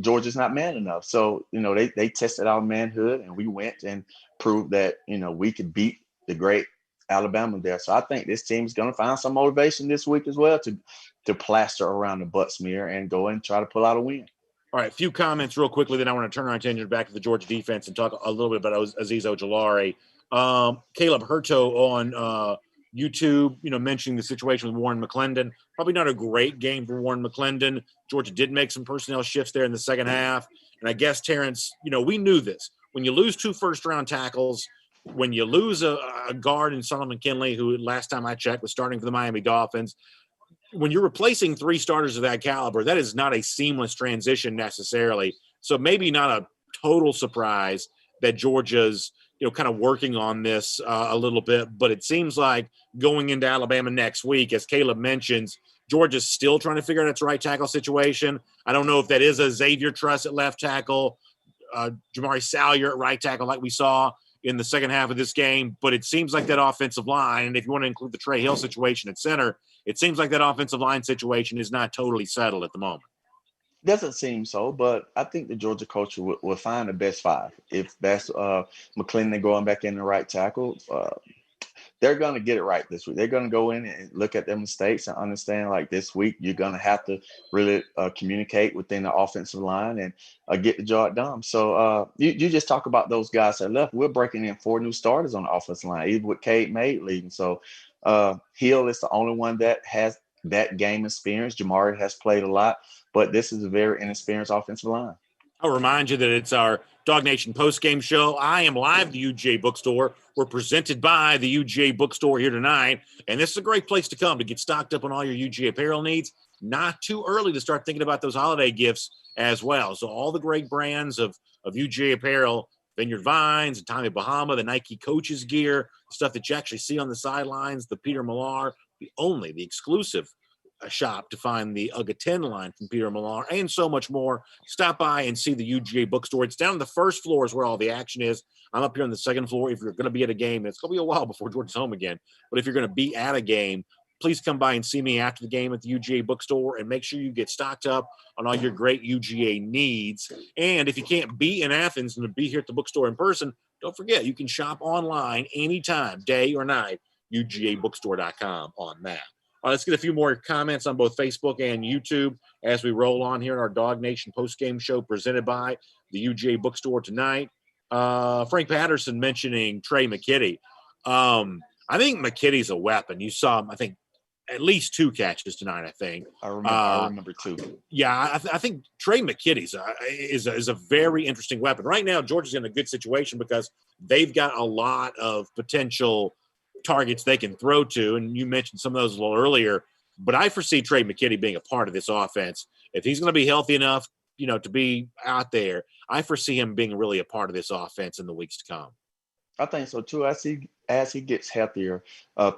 Georgia's not man enough. So, they tested our manhood, and we went and proved that, we could beat the great Alabama there. So I think this team is going to find some motivation this week as well to plaster around the butt smear and go and try to pull out a win. All right, a few comments real quickly, then I want to turn our attention back to the Georgia defense and talk a little bit about Azeez Ojulari. Caleb Hurto on YouTube, mentioning the situation with Warren McClendon. Probably not a great game for Warren McClendon. Georgia did make some personnel shifts there in the second half. And I guess, Terrence, we knew this. When you lose 2 first-round tackles, when you lose a guard in Solomon Kinley, who last time I checked was starting for the Miami Dolphins, when you're replacing 3 starters of that caliber, that is not a seamless transition necessarily. So maybe not a total surprise that Georgia's, kind of working on this a little bit, but it seems like going into Alabama next week, as Caleb mentions, Georgia's still trying to figure out its right tackle situation. I don't know if that is a Xavier Truss at left tackle, Jamari Salyer at right tackle like we saw in the second half of this game, but it seems like that offensive line, and if you want to include the Trey Hill situation at center, it seems like that offensive line situation is not totally settled at the moment. Doesn't seem so, but I think the Georgia coach will find the best five. If that's McClendon going back in the right tackle, they're going to get it right this week. They're going to go in and look at their mistakes and understand, like, this week you're going to have to really communicate within the offensive line and get the job done. So you just talk about those guys that left. We're breaking in 4 new starters on the offensive line, even with Cade Mays leading. So Hill is the only one that has that game experience. Jamari has played a lot, but this is a very inexperienced offensive line. I'll remind you that it's our Dog Nation postgame show. I am live at the UGA Bookstore. We're presented by the UGA Bookstore here tonight, and this is a great place to come to get stocked up on all your UGA apparel needs. Not too early to start thinking about those holiday gifts as well. So all the great brands of UGA apparel, Vineyard Vines, and Tommy Bahama, the Nike coaches gear, stuff that you actually see on the sidelines, the Peter Millar, the exclusive shop to find the Uga 10 line from Peter Millar, and so much more. Stop by and see the UGA Bookstore. It's down on the first floor is where all the action is. I'm up here on the second floor. If you're going to be at a game, it's going to be a while before Georgia's home again, but if you're going to be at a game, please come by and see me after the game at the UGA Bookstore and make sure you get stocked up on all your great UGA needs. And if you can't be in Athens and be here at the bookstore in person, don't forget, you can shop online anytime, day or night, UGAbookstore.com on that. Let's get a few more comments on both Facebook and YouTube as we roll on here in our Dog Nation postgame show presented by the UGA Bookstore tonight. Frank Patterson mentioning Trey McKitty. I think McKitty's a weapon. You saw him, I think, at least 2 catches tonight, I think. I remember 2. Yeah, I think Trey McKitty's is a very interesting weapon. Right now, Georgia's in a good situation because they've got a lot of potential targets they can throw to, and you mentioned some of those a little earlier, but I foresee Trey McKitty being a part of this offense. If he's going to be healthy enough, to be out there, I foresee him being really a part of this offense in the weeks to come. I think so too. As he gets healthier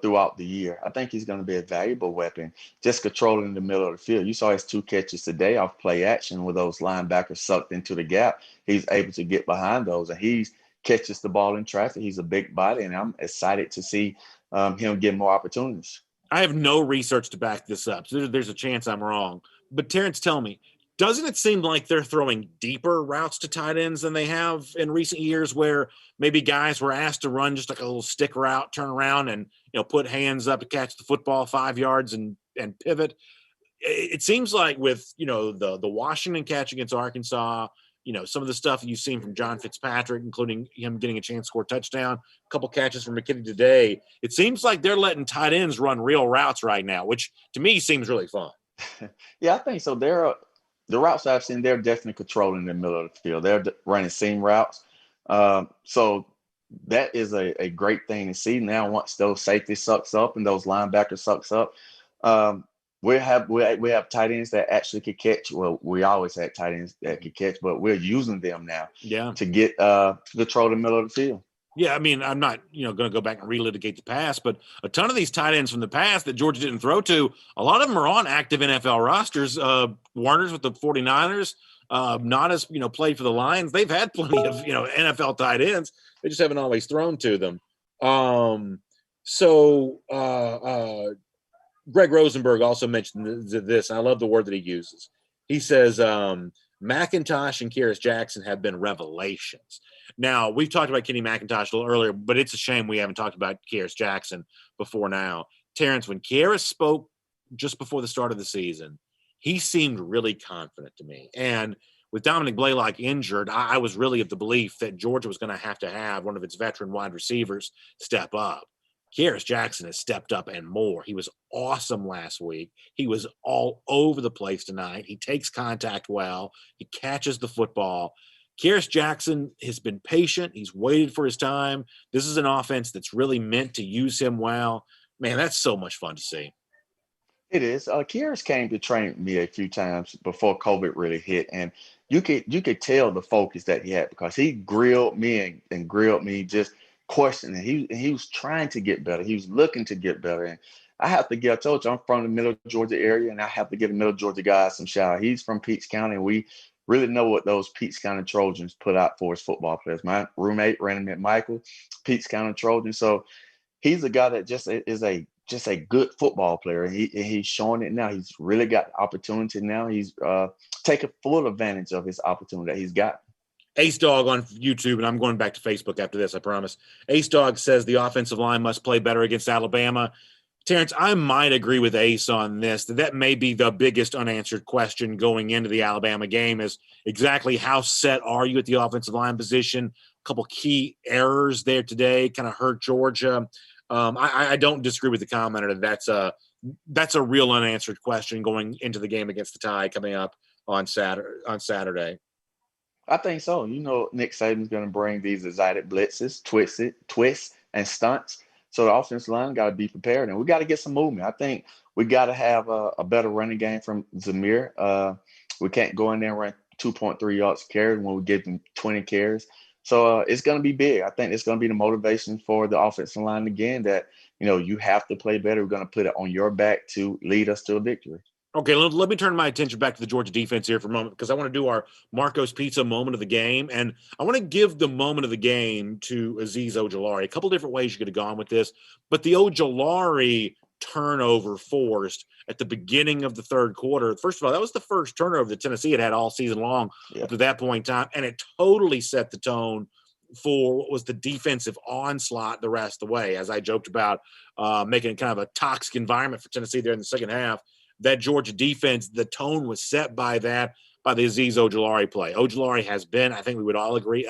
throughout the year, I think he's going to be a valuable weapon, just controlling the middle of the field. You saw his 2 catches today off play action with those linebackers sucked into the gap. He's able to get behind those, and he catches the ball in traffic. He's a big body, and I'm excited to see him get more opportunities. I have no research to back this up, so there's a chance I'm wrong. But Terrence, tell me, doesn't it seem like they're throwing deeper routes to tight ends than they have in recent years, where maybe guys were asked to run just like a little stick route, turn around and put hands up to catch the football 5 yards and pivot? It seems like with the Washington catch against Arkansas, some of the stuff you've seen from John Fitzpatrick, including him getting a chance to score a touchdown, a couple catches from McKitty today, it seems like they're letting tight ends run real routes right now, which to me seems really fun. Yeah, I think so. The routes I've seen, they're definitely controlling the middle of the field. They're running seam routes. So that is a great thing to see. Now, once those safeties sucks up and those linebackers sucks up, we have tight ends that actually could catch. Well, we always had tight ends that could catch, but we're using them now to get to control the middle of the field. Yeah, I mean, I'm not, going to go back and relitigate the past, but a ton of these tight ends from the past that Georgia didn't throw to, a lot of them are on active NFL rosters. Warner's with the 49ers, Nada's, played for the Lions. They've had plenty of, NFL tight ends. They just haven't always thrown to them. Greg Rosenberg also mentioned this, and I love the word that he uses. He says, McIntosh and Kearis Jackson have been revelations. Now, we've talked about Kenny McIntosh a little earlier, but it's a shame we haven't talked about Kearis Jackson before now. Terrence, when Kearis spoke just before the start of the season, he seemed really confident to me. And with Dominic Blaylock injured, I was really of the belief that Georgia was going to have one of its veteran wide receivers step up. Kearis Jackson has stepped up and more. He was awesome last week. He was all over the place tonight. He takes contact well. He catches the football. Kearis Jackson has been patient. He's waited for his time. This is an offense that's really meant to use him well. Man, that's so much fun to see. It is. Kearis came to train with me a few times before COVID really hit, and you could tell the focus that he had because he grilled me and grilled me, just questioning. He was trying to get better. He was looking to get better. And I told you, I'm from the middle Georgia area, and I have to give the middle Georgia guys some shout out. He's from Peach County, and we really know what those Peach County Trojans put out for us football players. My roommate, Randy McMichael, Peach County Trojan. So he's a guy that just a good football player. He's showing it now. He's really got opportunity now. He's taking full advantage of his opportunity that he's got. Ace Dog on YouTube, and I'm going back to Facebook after this, I promise. Ace Dog says the offensive line must play better against Alabama. Terrence, I might agree with Ace on this. That may be the biggest unanswered question going into the Alabama game is exactly how set are you at the offensive line position? A couple key errors there today kind of hurt Georgia. I don't disagree with the commenter that that's a real unanswered question going into the game against the Tide coming up on Saturday. I think so. Nick Saban's going to bring these excited blitzes, twists, and stunts. So the offensive line got to be prepared, and we got to get some movement. I think we got to have a better running game from Zamir. We can't go in there and run 2.3 yards carry when we give them 20 carries. So it's going to be big. I think it's going to be the motivation for the offensive line again that, you have to play better. We're going to put it on your back to lead us to a victory. Okay, let me turn my attention back to the Georgia defense here for a moment because I want to do our Marco's Pizza moment of the game, and I want to give the moment of the game to Azeez Ojulari. A couple different ways you could have gone with this, but the Ojulari turnover forced at the beginning of the third quarter. First of all, that was the first turnover that Tennessee had all season long up to that point in time, and it totally set the tone for what was the defensive onslaught the rest of the way. As I joked about making kind of a toxic environment for Tennessee there in the second half, that Georgia defense, the tone was set by the Azeez Ojulari play. Ojulari has been, I think we would all agree,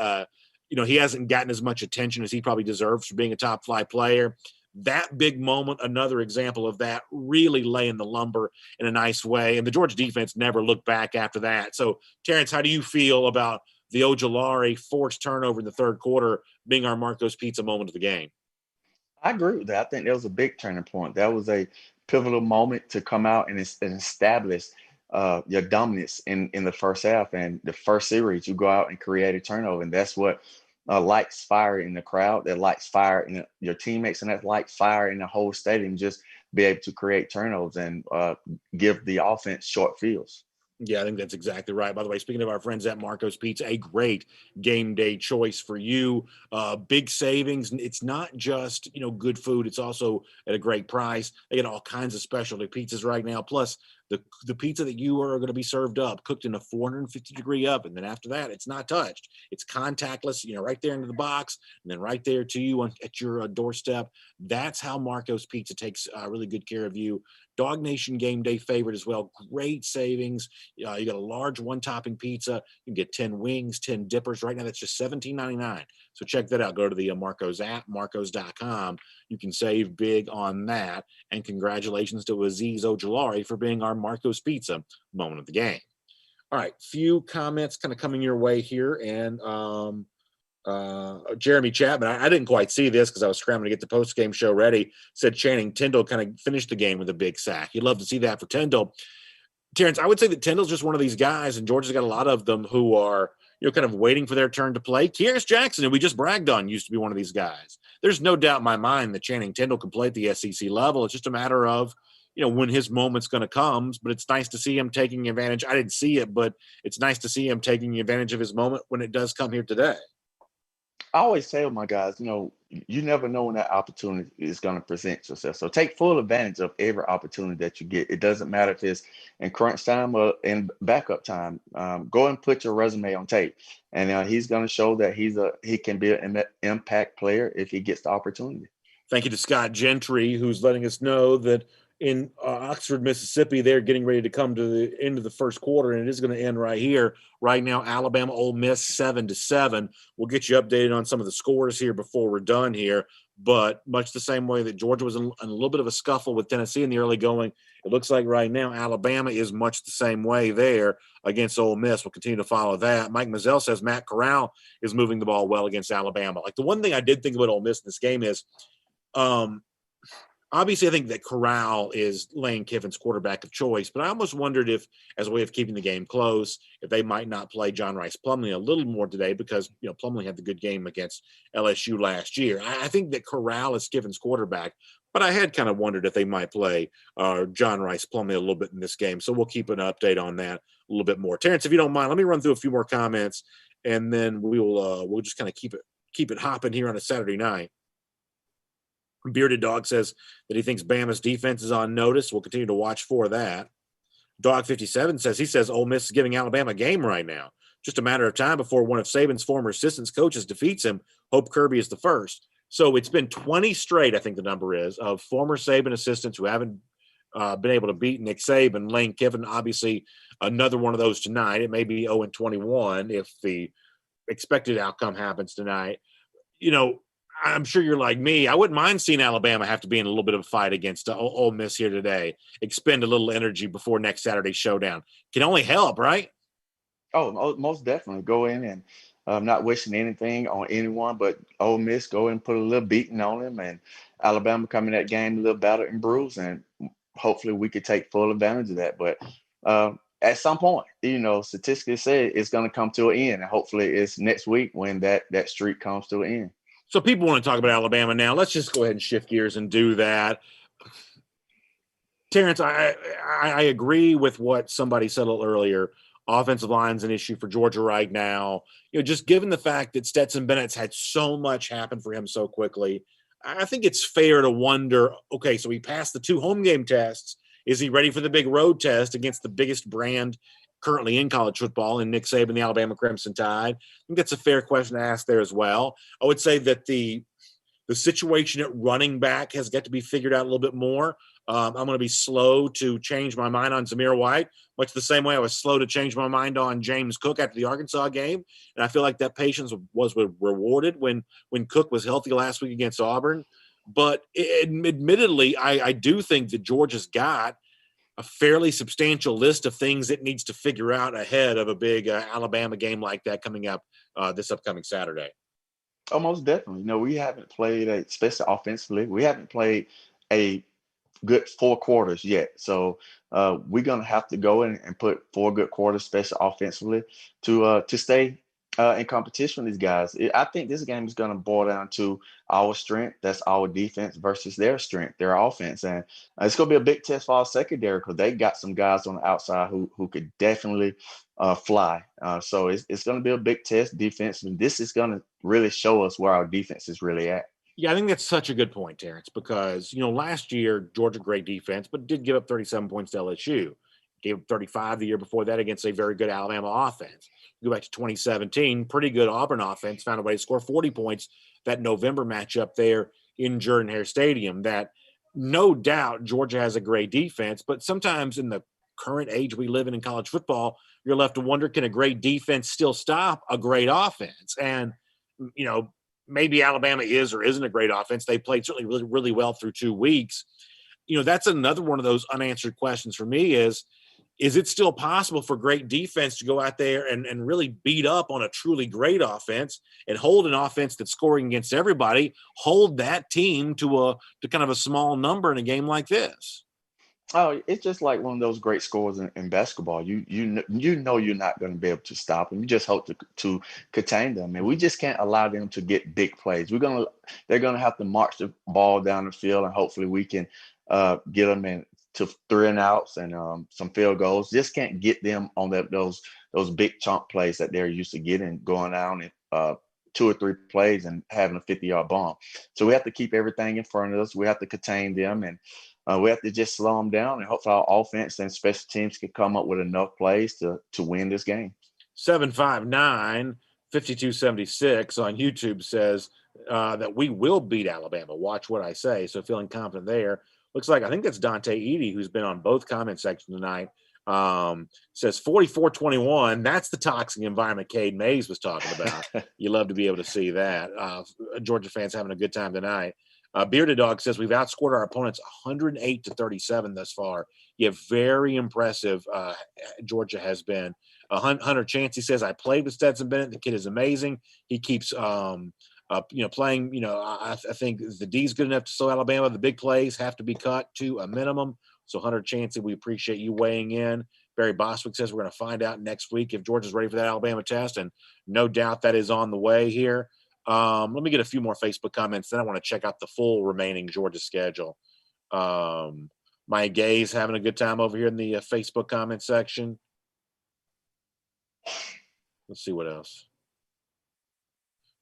he hasn't gotten as much attention as he probably deserves for being a top flight player. That big moment, another example of that, really laying the lumber in a nice way. And the Georgia defense never looked back after that. So, Terrence, how do you feel about the Ojulari forced turnover in the third quarter being our Marco's Pizza moment of the game? I agree with that. I think that was a big turning point. That was a pivotal moment to come out and establish your dominance in the first half. And the first series, you go out and create a turnover. And that's what lights fire in the crowd, that lights fire in your teammates, and that lights fire in the whole stadium. Just be able to create turnovers and give the offense short fields. Yeah, I think that's exactly right. By the way, speaking of our friends at Marco's Pizza, a great game day choice for you. Big savings. It's not just, good food. It's also at a great price. They get all kinds of specialty pizzas right now. Plus, the pizza that you are going to be served up, cooked in a 450-degree oven. Then after that, it's not touched. It's contactless, right there into the box, and then right there to you at your doorstep. That's how Marco's Pizza takes really good care of you. Dog Nation game day favorite as well. Great savings. You got a large one-topping pizza. You can get 10 wings, 10 dippers. Right now, that's just $17.99. So check that out. Go to the Marco's app, marcos.com. You can save big on that. And congratulations to Azeez Ojulari for being our Marco's Pizza moment of the game. All right, few comments kind of coming your way here. And Jeremy Chapman, I didn't quite see this because I was scrambling to get the post-game show ready, said Channing Tindall kind of finished the game with a big sack. You'd love to see that for Tindall. Terrence, I would say that Tindall's just one of these guys, and Georgia's got a lot of them who are, kind of waiting for their turn to play. Kearis Jackson, who we just bragged on, used to be one of these guys. There's no doubt in my mind that Channing Tindall can play at the SEC level. It's just a matter of, when his moment's going to come. But it's nice to see him taking advantage. I didn't see it, but it's nice to see him taking advantage of his moment when it does come here today. I always tell my guys, you never know when that opportunity is going to present yourself. So take full advantage of every opportunity that you get. It doesn't matter if it's in crunch time or in backup time. Go and put your resume on tape. And he's going to show that he can be an impact player if he gets the opportunity. Thank you to Scott Gentry, who's letting us know that in Oxford, Mississippi, they're getting ready to come to the end of the first quarter, and it is going to end right here. Right now, Alabama, Ole Miss, 7-7. We'll get you updated on some of the scores here before we're done here. But much the same way that Georgia was in a little bit of a scuffle with Tennessee in the early going, it looks like right now Alabama is much the same way there against Ole Miss. We'll continue to follow that. Mike Mazzell says Matt Corral is moving the ball well against Alabama. Like, the one thing I did think about Ole Miss in this game is Obviously, I think that Corral is Lane Kiffin's quarterback of choice, but I almost wondered if, as a way of keeping the game close, if they might not play John Rice Plumlee a little more today because, Plumlee had the good game against LSU last year. I think that Corral is Kiffin's quarterback, but I had kind of wondered if they might play John Rice Plumlee a little bit in this game. So we'll keep an update on that a little bit more. Terrence, if you don't mind, let me run through a few more comments, and then we'll just kind of keep it hopping here on a Saturday night. Bearded Dog says that he thinks Bama's defense is on notice. We'll continue to watch for that. Dog 57 says Ole Miss is giving Alabama a game right now. Just a matter of time before one of Saban's former assistants coaches defeats him. Hope Kirby is the first. So it's been 20 straight, I think the number is, of former Saban assistants who haven't been able to beat Nick Saban. Lane Kiffin, obviously, another one of those tonight. It may be 0-21 if the expected outcome happens tonight. I'm sure you're like me. I wouldn't mind seeing Alabama have to be in a little bit of a fight against Ole Miss here today. Expend a little energy before next Saturday's showdown. Can only help, right? Oh, most definitely. Go in and not wishing anything on anyone, but Ole Miss go and put a little beating on them, and Alabama come in that game a little battered and bruised, and hopefully we could take full advantage of that. But at some point, statistically say it's going to come to an end, and hopefully it's next week when that streak comes to an end. So people want to talk about Alabama now. Let's just go ahead and shift gears and do that. Terrence, I agree with what somebody said a little earlier. Offensive line's an issue for Georgia right now. Just given the fact that Stetson Bennett's had so much happen for him so quickly, I think it's fair to wonder, okay, so he passed the 2 home game tests. Is he ready for the big road test against the biggest brand currently in college football in Nick Saban, the Alabama Crimson Tide? I think that's a fair question to ask there as well. I would say that the situation at running back has got to be figured out a little bit more. I'm going to be slow to change my mind on Zamir White, much the same way I was slow to change my mind on James Cook after the Arkansas game. And I feel like that patience was rewarded when Cook was healthy last week against Auburn. But admittedly, I do think that Georgia's got a fairly substantial list of things it needs to figure out ahead of a big Alabama game like that coming up this upcoming Saturday. Oh, most definitely. We haven't played, especially offensively, we haven't played a good 4 quarters yet. So we're going to have to go in and put 4 good quarters, especially offensively, to stay in competition with these guys. I think this game is going to boil down to our strength. That's our defense versus their strength, their offense. And it's going to be a big test for our secondary because they got some guys on the outside who could definitely fly. So it's going to be a big test defense. And this is going to really show us where our defense is really at. Yeah, I think that's such a good point, Terrence, because, last year, Georgia, great defense, but did give up 37 points to LSU. Gave up 35 the year before that against a very good Alabama offense. Go back to 2017, pretty good Auburn offense, found a way to score 40 points that November matchup there in Jordan-Hare Stadium. That no doubt Georgia has a great defense, but sometimes in the current age we live in college football, you're left to wonder, can a great defense still stop a great offense? And, maybe Alabama is or isn't a great offense. They played certainly really, really well through 2 weeks. That's another one of those unanswered questions for me is it still possible for great defense to go out there and really beat up on a truly great offense and hold an offense that's scoring against everybody, hold that team to kind of a small number in a game like this? Oh, it's just like one of those great scores in basketball. You know you're not going to be able to stop them. You just hope to contain them, and we just can't allow them to get big plays. They're gonna have to march the ball down the field, and hopefully we can get them into 3 and outs and some field goals. Just can't get them on those big chunk plays that they're used to getting, going down and 2 or 3 plays and having a 50-yard bomb. So we have to keep everything in front of us. We have to contain them, and we have to just slow them down, and hopefully our offense and special teams can come up with enough plays to win this game. 759-5276 on YouTube says that we will beat Alabama. Watch what I say. So feeling confident there. Looks like I think that's Dante Edie, who's been on both comment sections tonight. Says 44-21. That's the toxic environment Cade Mays was talking about. You love to be able to see that. Georgia fans having a good time tonight. Bearded Dog says we've outscored our opponents 108-37 thus far. Yeah, very impressive. Georgia has been. Hunter Chancey says I played with Stetson Bennett. The kid is amazing. He keeps Playing, I think the D's good enough to slow Alabama. The big plays have to be cut to a minimum. So Hunter Chancey, we appreciate you weighing in. Barry Boswick says we're going to find out next week if Georgia's ready for that Alabama test, and no doubt that is on the way here. Let me get a few more Facebook comments. Then I want to check out the full remaining Georgia schedule. My gay's having a good time over here in the Facebook comment section. Let's see what else.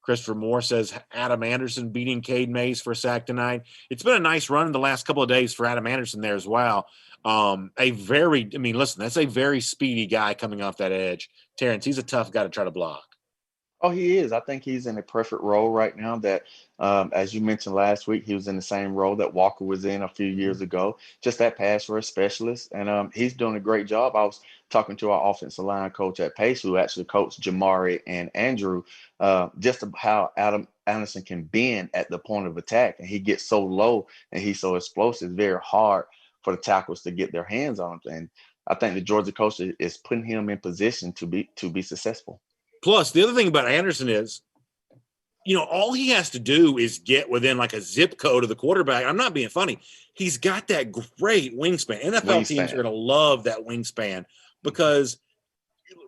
Christopher Moore says Adam Anderson beating Cade Mays for a sack tonight. It's been a nice run in the last couple of days for Adam Anderson there as well. Listen, that's a very speedy guy coming off that edge. Terrence, he's a tough guy to try to block. Oh, he is. I think he's in a perfect role right now that, as you mentioned last week, he was in the same role that Walker was in a few years ago, just that pass rush specialist. And he's doing a great job. I was talking to our offensive line coach at Pace, who actually coached Jamari and Andrew, just how Adam Anderson can bend at the point of attack. And he gets so low and he's so explosive. It's very hard for the tackles to get their hands on him. And I think the Georgia coach is putting him in position to be successful. Plus, the other thing about Anderson is, all he has to do is get within like a zip code of the quarterback. I'm not being funny. He's got that great wingspan. NFL teams are going to love that wingspan because,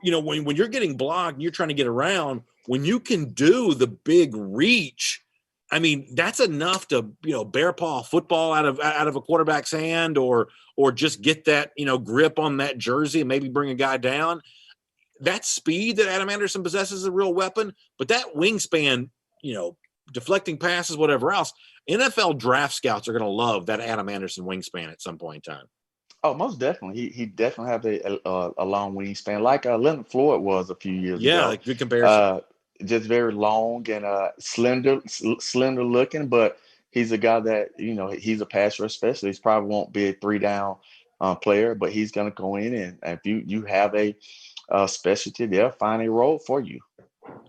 when you're getting blocked and you're trying to get around, when you can do the big reach, that's enough to, bear paw football out of a quarterback's hand or just get that, grip on that jersey and maybe bring a guy down. That speed that Adam Anderson possesses is a real weapon, but that wingspan, deflecting passes, whatever else, NFL draft scouts are going to love that Adam Anderson wingspan at some point in time. Oh, most definitely. He definitely have a long wingspan, like Leonard Floyd was a few years ago. Yeah, like good comparison. Just very long and slender looking, but he's a guy that, he's a pass rush specialist. Probably won't be a 3-down player, but he's going to go in and if you have a specialty, they'll find a role for you.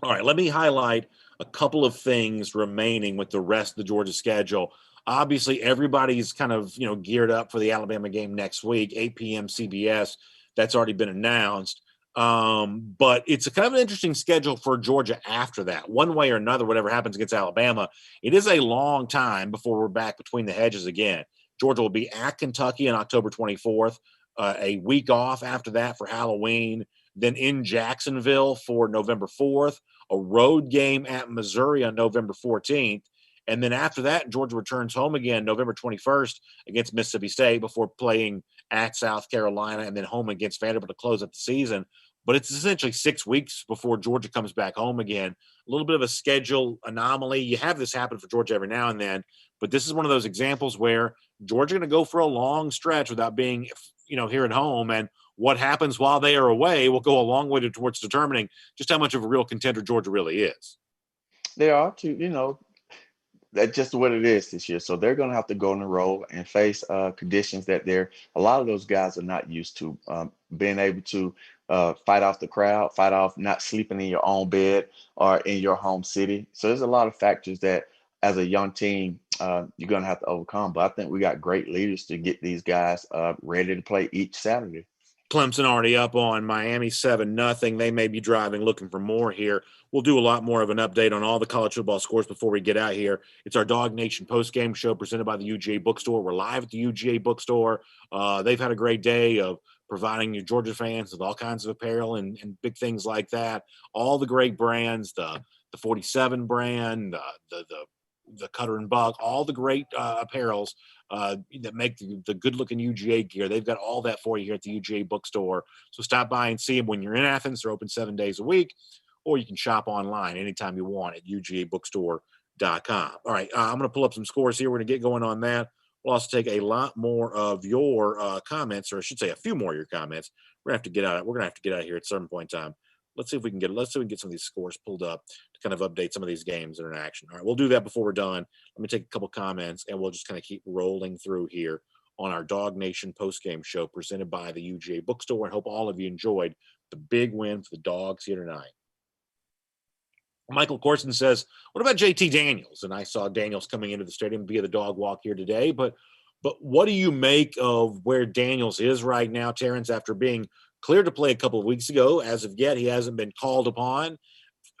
All right, let me highlight a couple of things remaining with the rest of the Georgia schedule. Obviously, everybody's kind of, geared up for the Alabama game next week, 8 p.m. CBS. That's already been announced. But it's a kind of an interesting schedule for Georgia after that. One way or another, whatever happens against Alabama, it is a long time before we're back between the hedges again. Georgia will be at Kentucky on October 24th, a week off after that for Halloween, then in Jacksonville for November 4th, a road game at Missouri on November 14th. And then after that, Georgia returns home again November 21st against Mississippi State before playing at South Carolina and then home against Vanderbilt to close out the season. But it's essentially 6 weeks before Georgia comes back home again. A little bit of a schedule anomaly. You have this happen for Georgia every now and then, but this is one of those examples where Georgia going to go for a long stretch without being, here at home. And what happens while they are away will go a long way towards determining just how much of a real contender Georgia really is. They are too, that's just what it is this year. So they're going to have to go on the road and face conditions that a lot of those guys are not used to. Being able to fight off the crowd, fight off not sleeping in your own bed or in your home city. So there's a lot of factors that as a young team, you're going to have to overcome. But I think we got great leaders to get these guys ready to play each Saturday. Clemson already up on Miami 7-0. They may be driving, looking for more here. We'll do a lot more of an update on all the college football scores before we get out here. It's our Dog Nation postgame show presented by the UGA Bookstore. We're live at the UGA Bookstore. They've had a great day of providing your Georgia fans with all kinds of apparel and big things like that. All the great brands, the 47 brand, the Cutter and Buck, all the great apparels that make the good-looking UGA gear. They've got all that for you here at the UGA Bookstore. So stop by and see them when you're in Athens. They're open 7 days a week, or you can shop online anytime you want at ugabookstore.com. All right, I'm going to pull up some scores here. We're going to get going on that. We'll also take a lot more of your comments, or I should say a few more of your comments. We're going to have to get out of here at some point in time. Let's see if we can get some of these scores pulled up to kind of update some of these games that are in action. All right, we'll do that before we're done. Let me take a couple comments, and we'll just kind of keep rolling through here on our Dog Nation postgame show presented by the UGA Bookstore. And hope all of you enjoyed the big win for the Dogs here tonight. Michael Corson says, what about JT Daniels? And I saw Daniels coming into the stadium via the dog walk here today. But what do you make of where Daniels is right now, Terrence, after being cleared to play a couple of weeks ago? As of yet, he hasn't been called upon.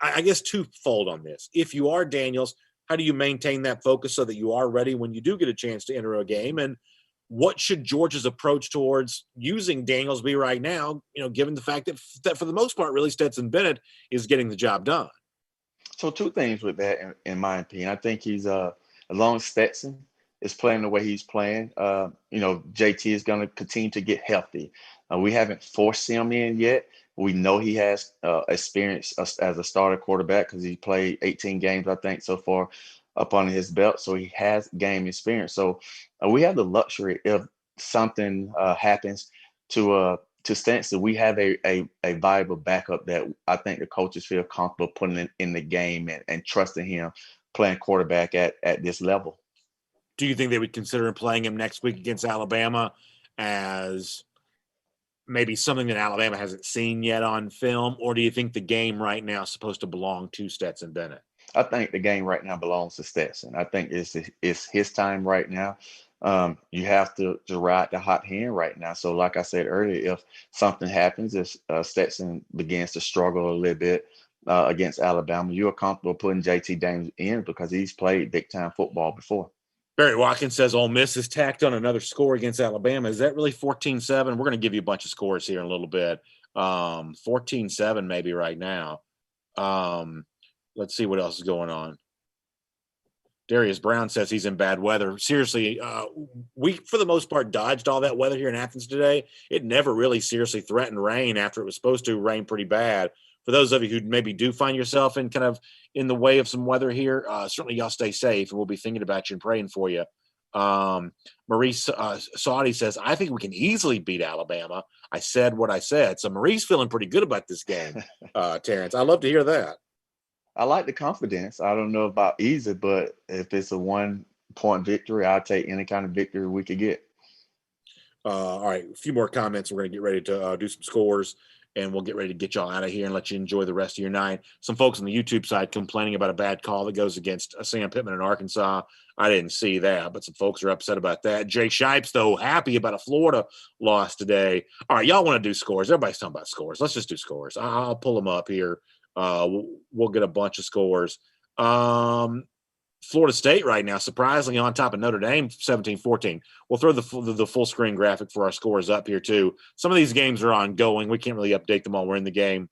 I guess twofold on this. If you are Daniels, how do you maintain that focus so that you are ready when you do get a chance to enter a game? And what should Georgia's approach towards using Daniels be right now, given the fact that for the most part, really Stetson Bennett is getting the job done? So two things with that, in my opinion. I think he's as long as Stetson is playing the way he's playing, JT is going to continue to get healthy. We haven't forced him in yet. We know he has experience as a starter quarterback because he played 18 games, I think, so far up on his belt. So he has game experience. So we have the luxury if something happens to Stanson, we have a viable backup that I think the coaches feel comfortable putting in the game and trusting him playing quarterback at this level. Do you think they would consider playing him next week against Alabama as maybe something that Alabama hasn't seen yet on film? Or do you think the game right now is supposed to belong to Stetson Bennett? I think the game right now belongs to Stetson. I think it's his time right now. You have to ride the hot hand right now. So like I said earlier, if something happens, if Stetson begins to struggle a little bit against Alabama, you're comfortable putting JT Daniels in because he's played big-time football before. Barry Watkins says Ole Miss has tacked on another score against Alabama. Is that really 14-7? We're going to give you a bunch of scores here in a little bit. 14-7 maybe right now. Let's see what else is going on. Darius Brown says he's in bad weather. Seriously, we, for the most part, dodged all that weather here in Athens today. It never really seriously threatened rain after it was supposed to rain pretty bad. For those of you who maybe do find yourself in kind of in the way of some weather here, certainly y'all stay safe, and we'll be thinking about you and praying for you. Maurice Saudi says, I think we can easily beat Alabama. I said what I said. So Maurice feeling pretty good about this game, Terrence. I love to hear that. I like the confidence. I don't know about easy, but if it's a 1-point victory, I'll take any kind of victory we could get. All right, a few more comments. We're going to get ready to do some scores, and we'll get ready to get y'all out of here and let you enjoy the rest of your night. Some folks on the YouTube side complaining about a bad call that goes against Sam Pittman in Arkansas. I didn't see that, but some folks are upset about that. Jay Shipes, though, happy about a Florida loss today. All right, y'all want to do scores. Everybody's talking about scores. Let's just do scores. I'll pull them up here. We'll get a bunch of scores. Florida State right now, surprisingly on top of Notre Dame, 17-14. We'll throw the full screen graphic for our scores up here too. Some of these games are ongoing. We can't really update them all. We're in the game.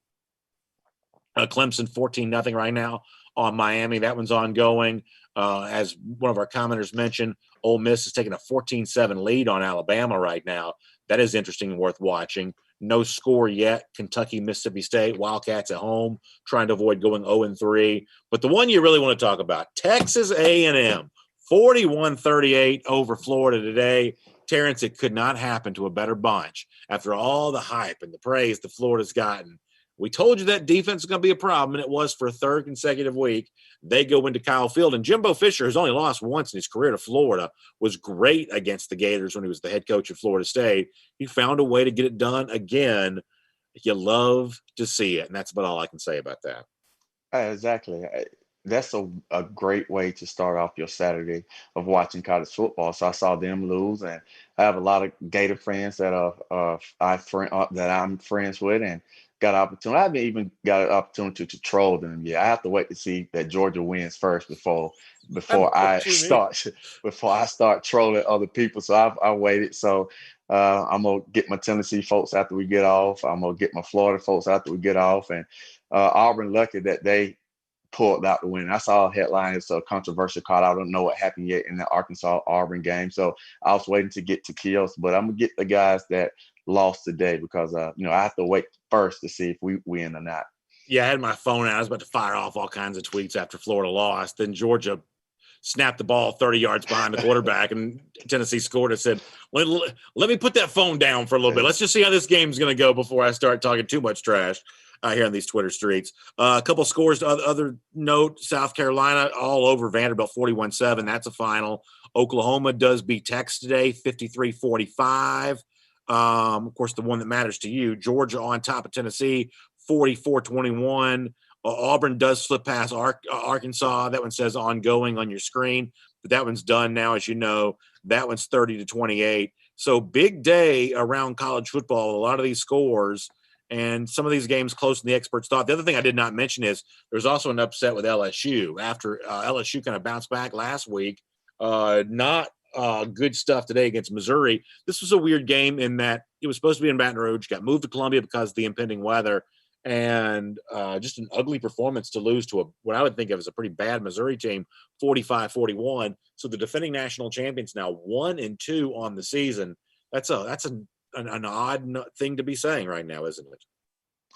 Clemson 14-0 right now on Miami. That one's ongoing. As one of our commenters mentioned, Ole Miss is taking a 14-7 lead on Alabama right now. That is interesting and worth watching. No score yet. Kentucky, Mississippi State, Wildcats at home, trying to avoid going 0-3. But the one you really want to talk about, Texas A&M, 41-38 over Florida today. Terrence, it could not happen to a better bunch after all the hype and the praise that Florida's gotten. We told you that defense is going to be a problem, and it was for a third consecutive week. They go into Kyle Field, and Jimbo Fisher has only lost once in his career to Florida, was great against the Gators when he was the head coach of Florida State. He found a way to get it done again. You love to see it, and that's about all I can say about that. Exactly. That's a great way to start off your Saturday of watching college football. So I saw them lose, and I have a lot of Gator friends that I'm friends with, and got an opportunity. I haven't even got an opportunity to troll them yet. I have to wait to see that Georgia wins first before I start trolling other people. So I waited. So I'm gonna get my Tennessee folks after we get off. I'm gonna get my Florida folks after we get off, and Auburn lucky that they pulled out the win. I saw a headline. It's a controversial call. I don't know what happened yet in the Arkansas-Auburn game. So I was waiting to get to Kios, but I'm going to get the guys that lost today because, I have to wait first to see if we win or not. Yeah, I had my phone out. I was about to fire off all kinds of tweets after Florida lost. Then Georgia snapped the ball 30 yards behind the quarterback, and Tennessee scored. I said, let me put that phone down for a little bit. Let's just see how this game's going to go before I start talking too much trash here on these Twitter streets. A couple scores to other note, South Carolina all over Vanderbilt 41-7. That's a final. Oklahoma does beat Texas today 53-45. Of course, the one that matters to you, Georgia on top of Tennessee 44-21. Auburn does slip past Arkansas. That one says ongoing on your screen, but that one's done now, as you know. That one's 30-28. So big day around college football. A lot of these scores. And some of these games closer than the experts thought. The other thing I did not mention is there's also an upset with LSU after LSU kind of bounced back last week. Not good stuff today against Missouri. This was a weird game in that it was supposed to be in Baton Rouge, got moved to Columbia because of the impending weather, and just an ugly performance to lose to what I would think of as a pretty bad Missouri team, 45-41. So the defending national champions now 1-2 on the season. That's an odd thing to be saying right now, isn't it?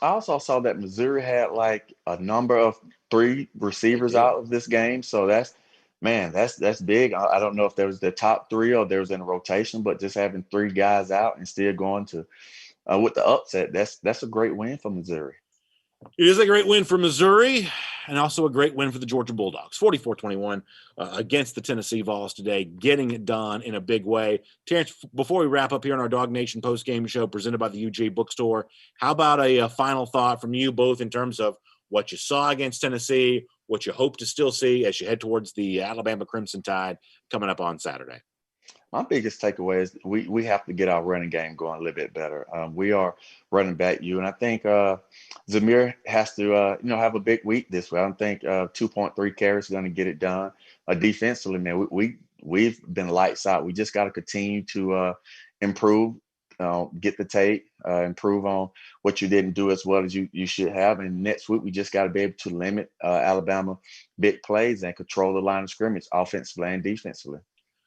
I also saw that Missouri had like a number of 3 receivers out of this game. So that's big. I don't know if there was the top 3 or there was in a rotation, but just having 3 guys out and still going to with the upset, that's a great win for Missouri. It is a great win for Missouri and also a great win for the Georgia Bulldogs. 44-21 against the Tennessee Vols today, getting it done in a big way. Terrence, before we wrap up here on our Dog Nation postgame show presented by the Uga Bookstore, how about a final thought from you both in terms of what you saw against Tennessee, what you hope to still see as you head towards the Alabama Crimson Tide coming up on Saturday? My biggest takeaway is we have to get our running game going a little bit better. We are running back you, and I think Zamir has to have a big week this week. I don't think 2.3 carries is going to get it done. Defensively, man, we've been lights out. We just got to continue to improve, get the tape, improve on what you didn't do as well as you should have. And next week, we just got to be able to limit Alabama big plays and control the line of scrimmage offensively and defensively.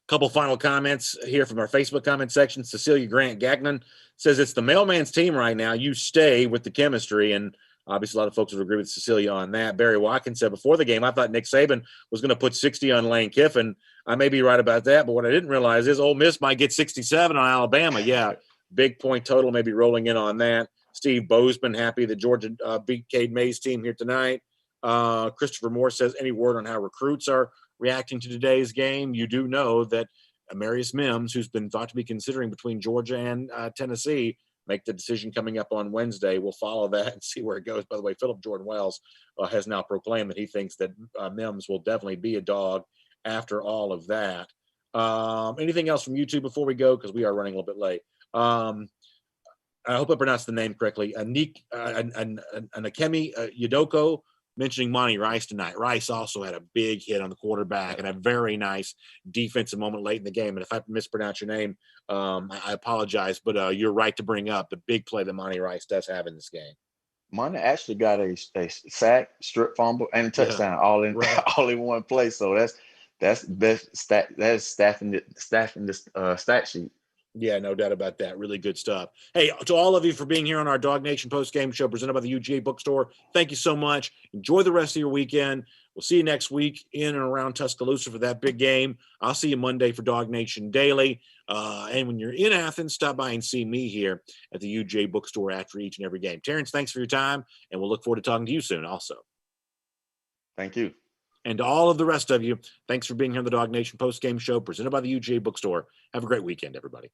Couple final comments here from our Facebook comment section. Cecilia Grant Gagnon says it's the mailman's team right now. You stay with the chemistry. And obviously a lot of folks would agree with Cecilia on that. Barry Watkins said before the game, I thought Nick Saban was going to put 60 on Lane Kiffin. I may be right about that, but what I didn't realize is Ole Miss might get 67 on Alabama. Yeah, big point total maybe rolling in on that. Steve Bozeman happy that Georgia beat Cade May's team here tonight. Christopher Moore says any word on how recruits are reacting to today's game? You do know that Amarius Mims, who's been thought to be considering between Georgia and Tennessee, make the decision coming up on Wednesday. We'll follow that and see where it goes. By the way, Philip Jordan Wells has now proclaimed that he thinks that Mims will definitely be a dog after all of that. Anything else from you two before we go? Because we are running a little bit late. I hope I pronounced the name correctly. Anakemi Yodoko mentioning Monty Rice tonight. Rice also had a big hit on the quarterback and a very nice defensive moment late in the game. And if I mispronounce your name, I apologize, but you're right to bring up the big play that Monty Rice does have in this game. Monty actually got a sack, strip fumble, and a touchdown all in one play. So that's best stat. That's staffing the stat sheet. Yeah, no doubt about that. Really good stuff. Hey, to all of you for being here on our Dog Nation post-game show presented by the Uga Bookstore, thank you so much. Enjoy the rest of your weekend. We'll see you next week in and around Tuscaloosa for that big game. I'll see you Monday for Dog Nation Daily. And when you're in Athens, stop by and see me here at the Uga Bookstore after each and every game. Terrence, thanks for your time, and we'll look forward to talking to you soon also. Thank you. And to all of the rest of you, thanks for being here on the Dog Nation post-game show presented by the Uga Bookstore. Have a great weekend, everybody.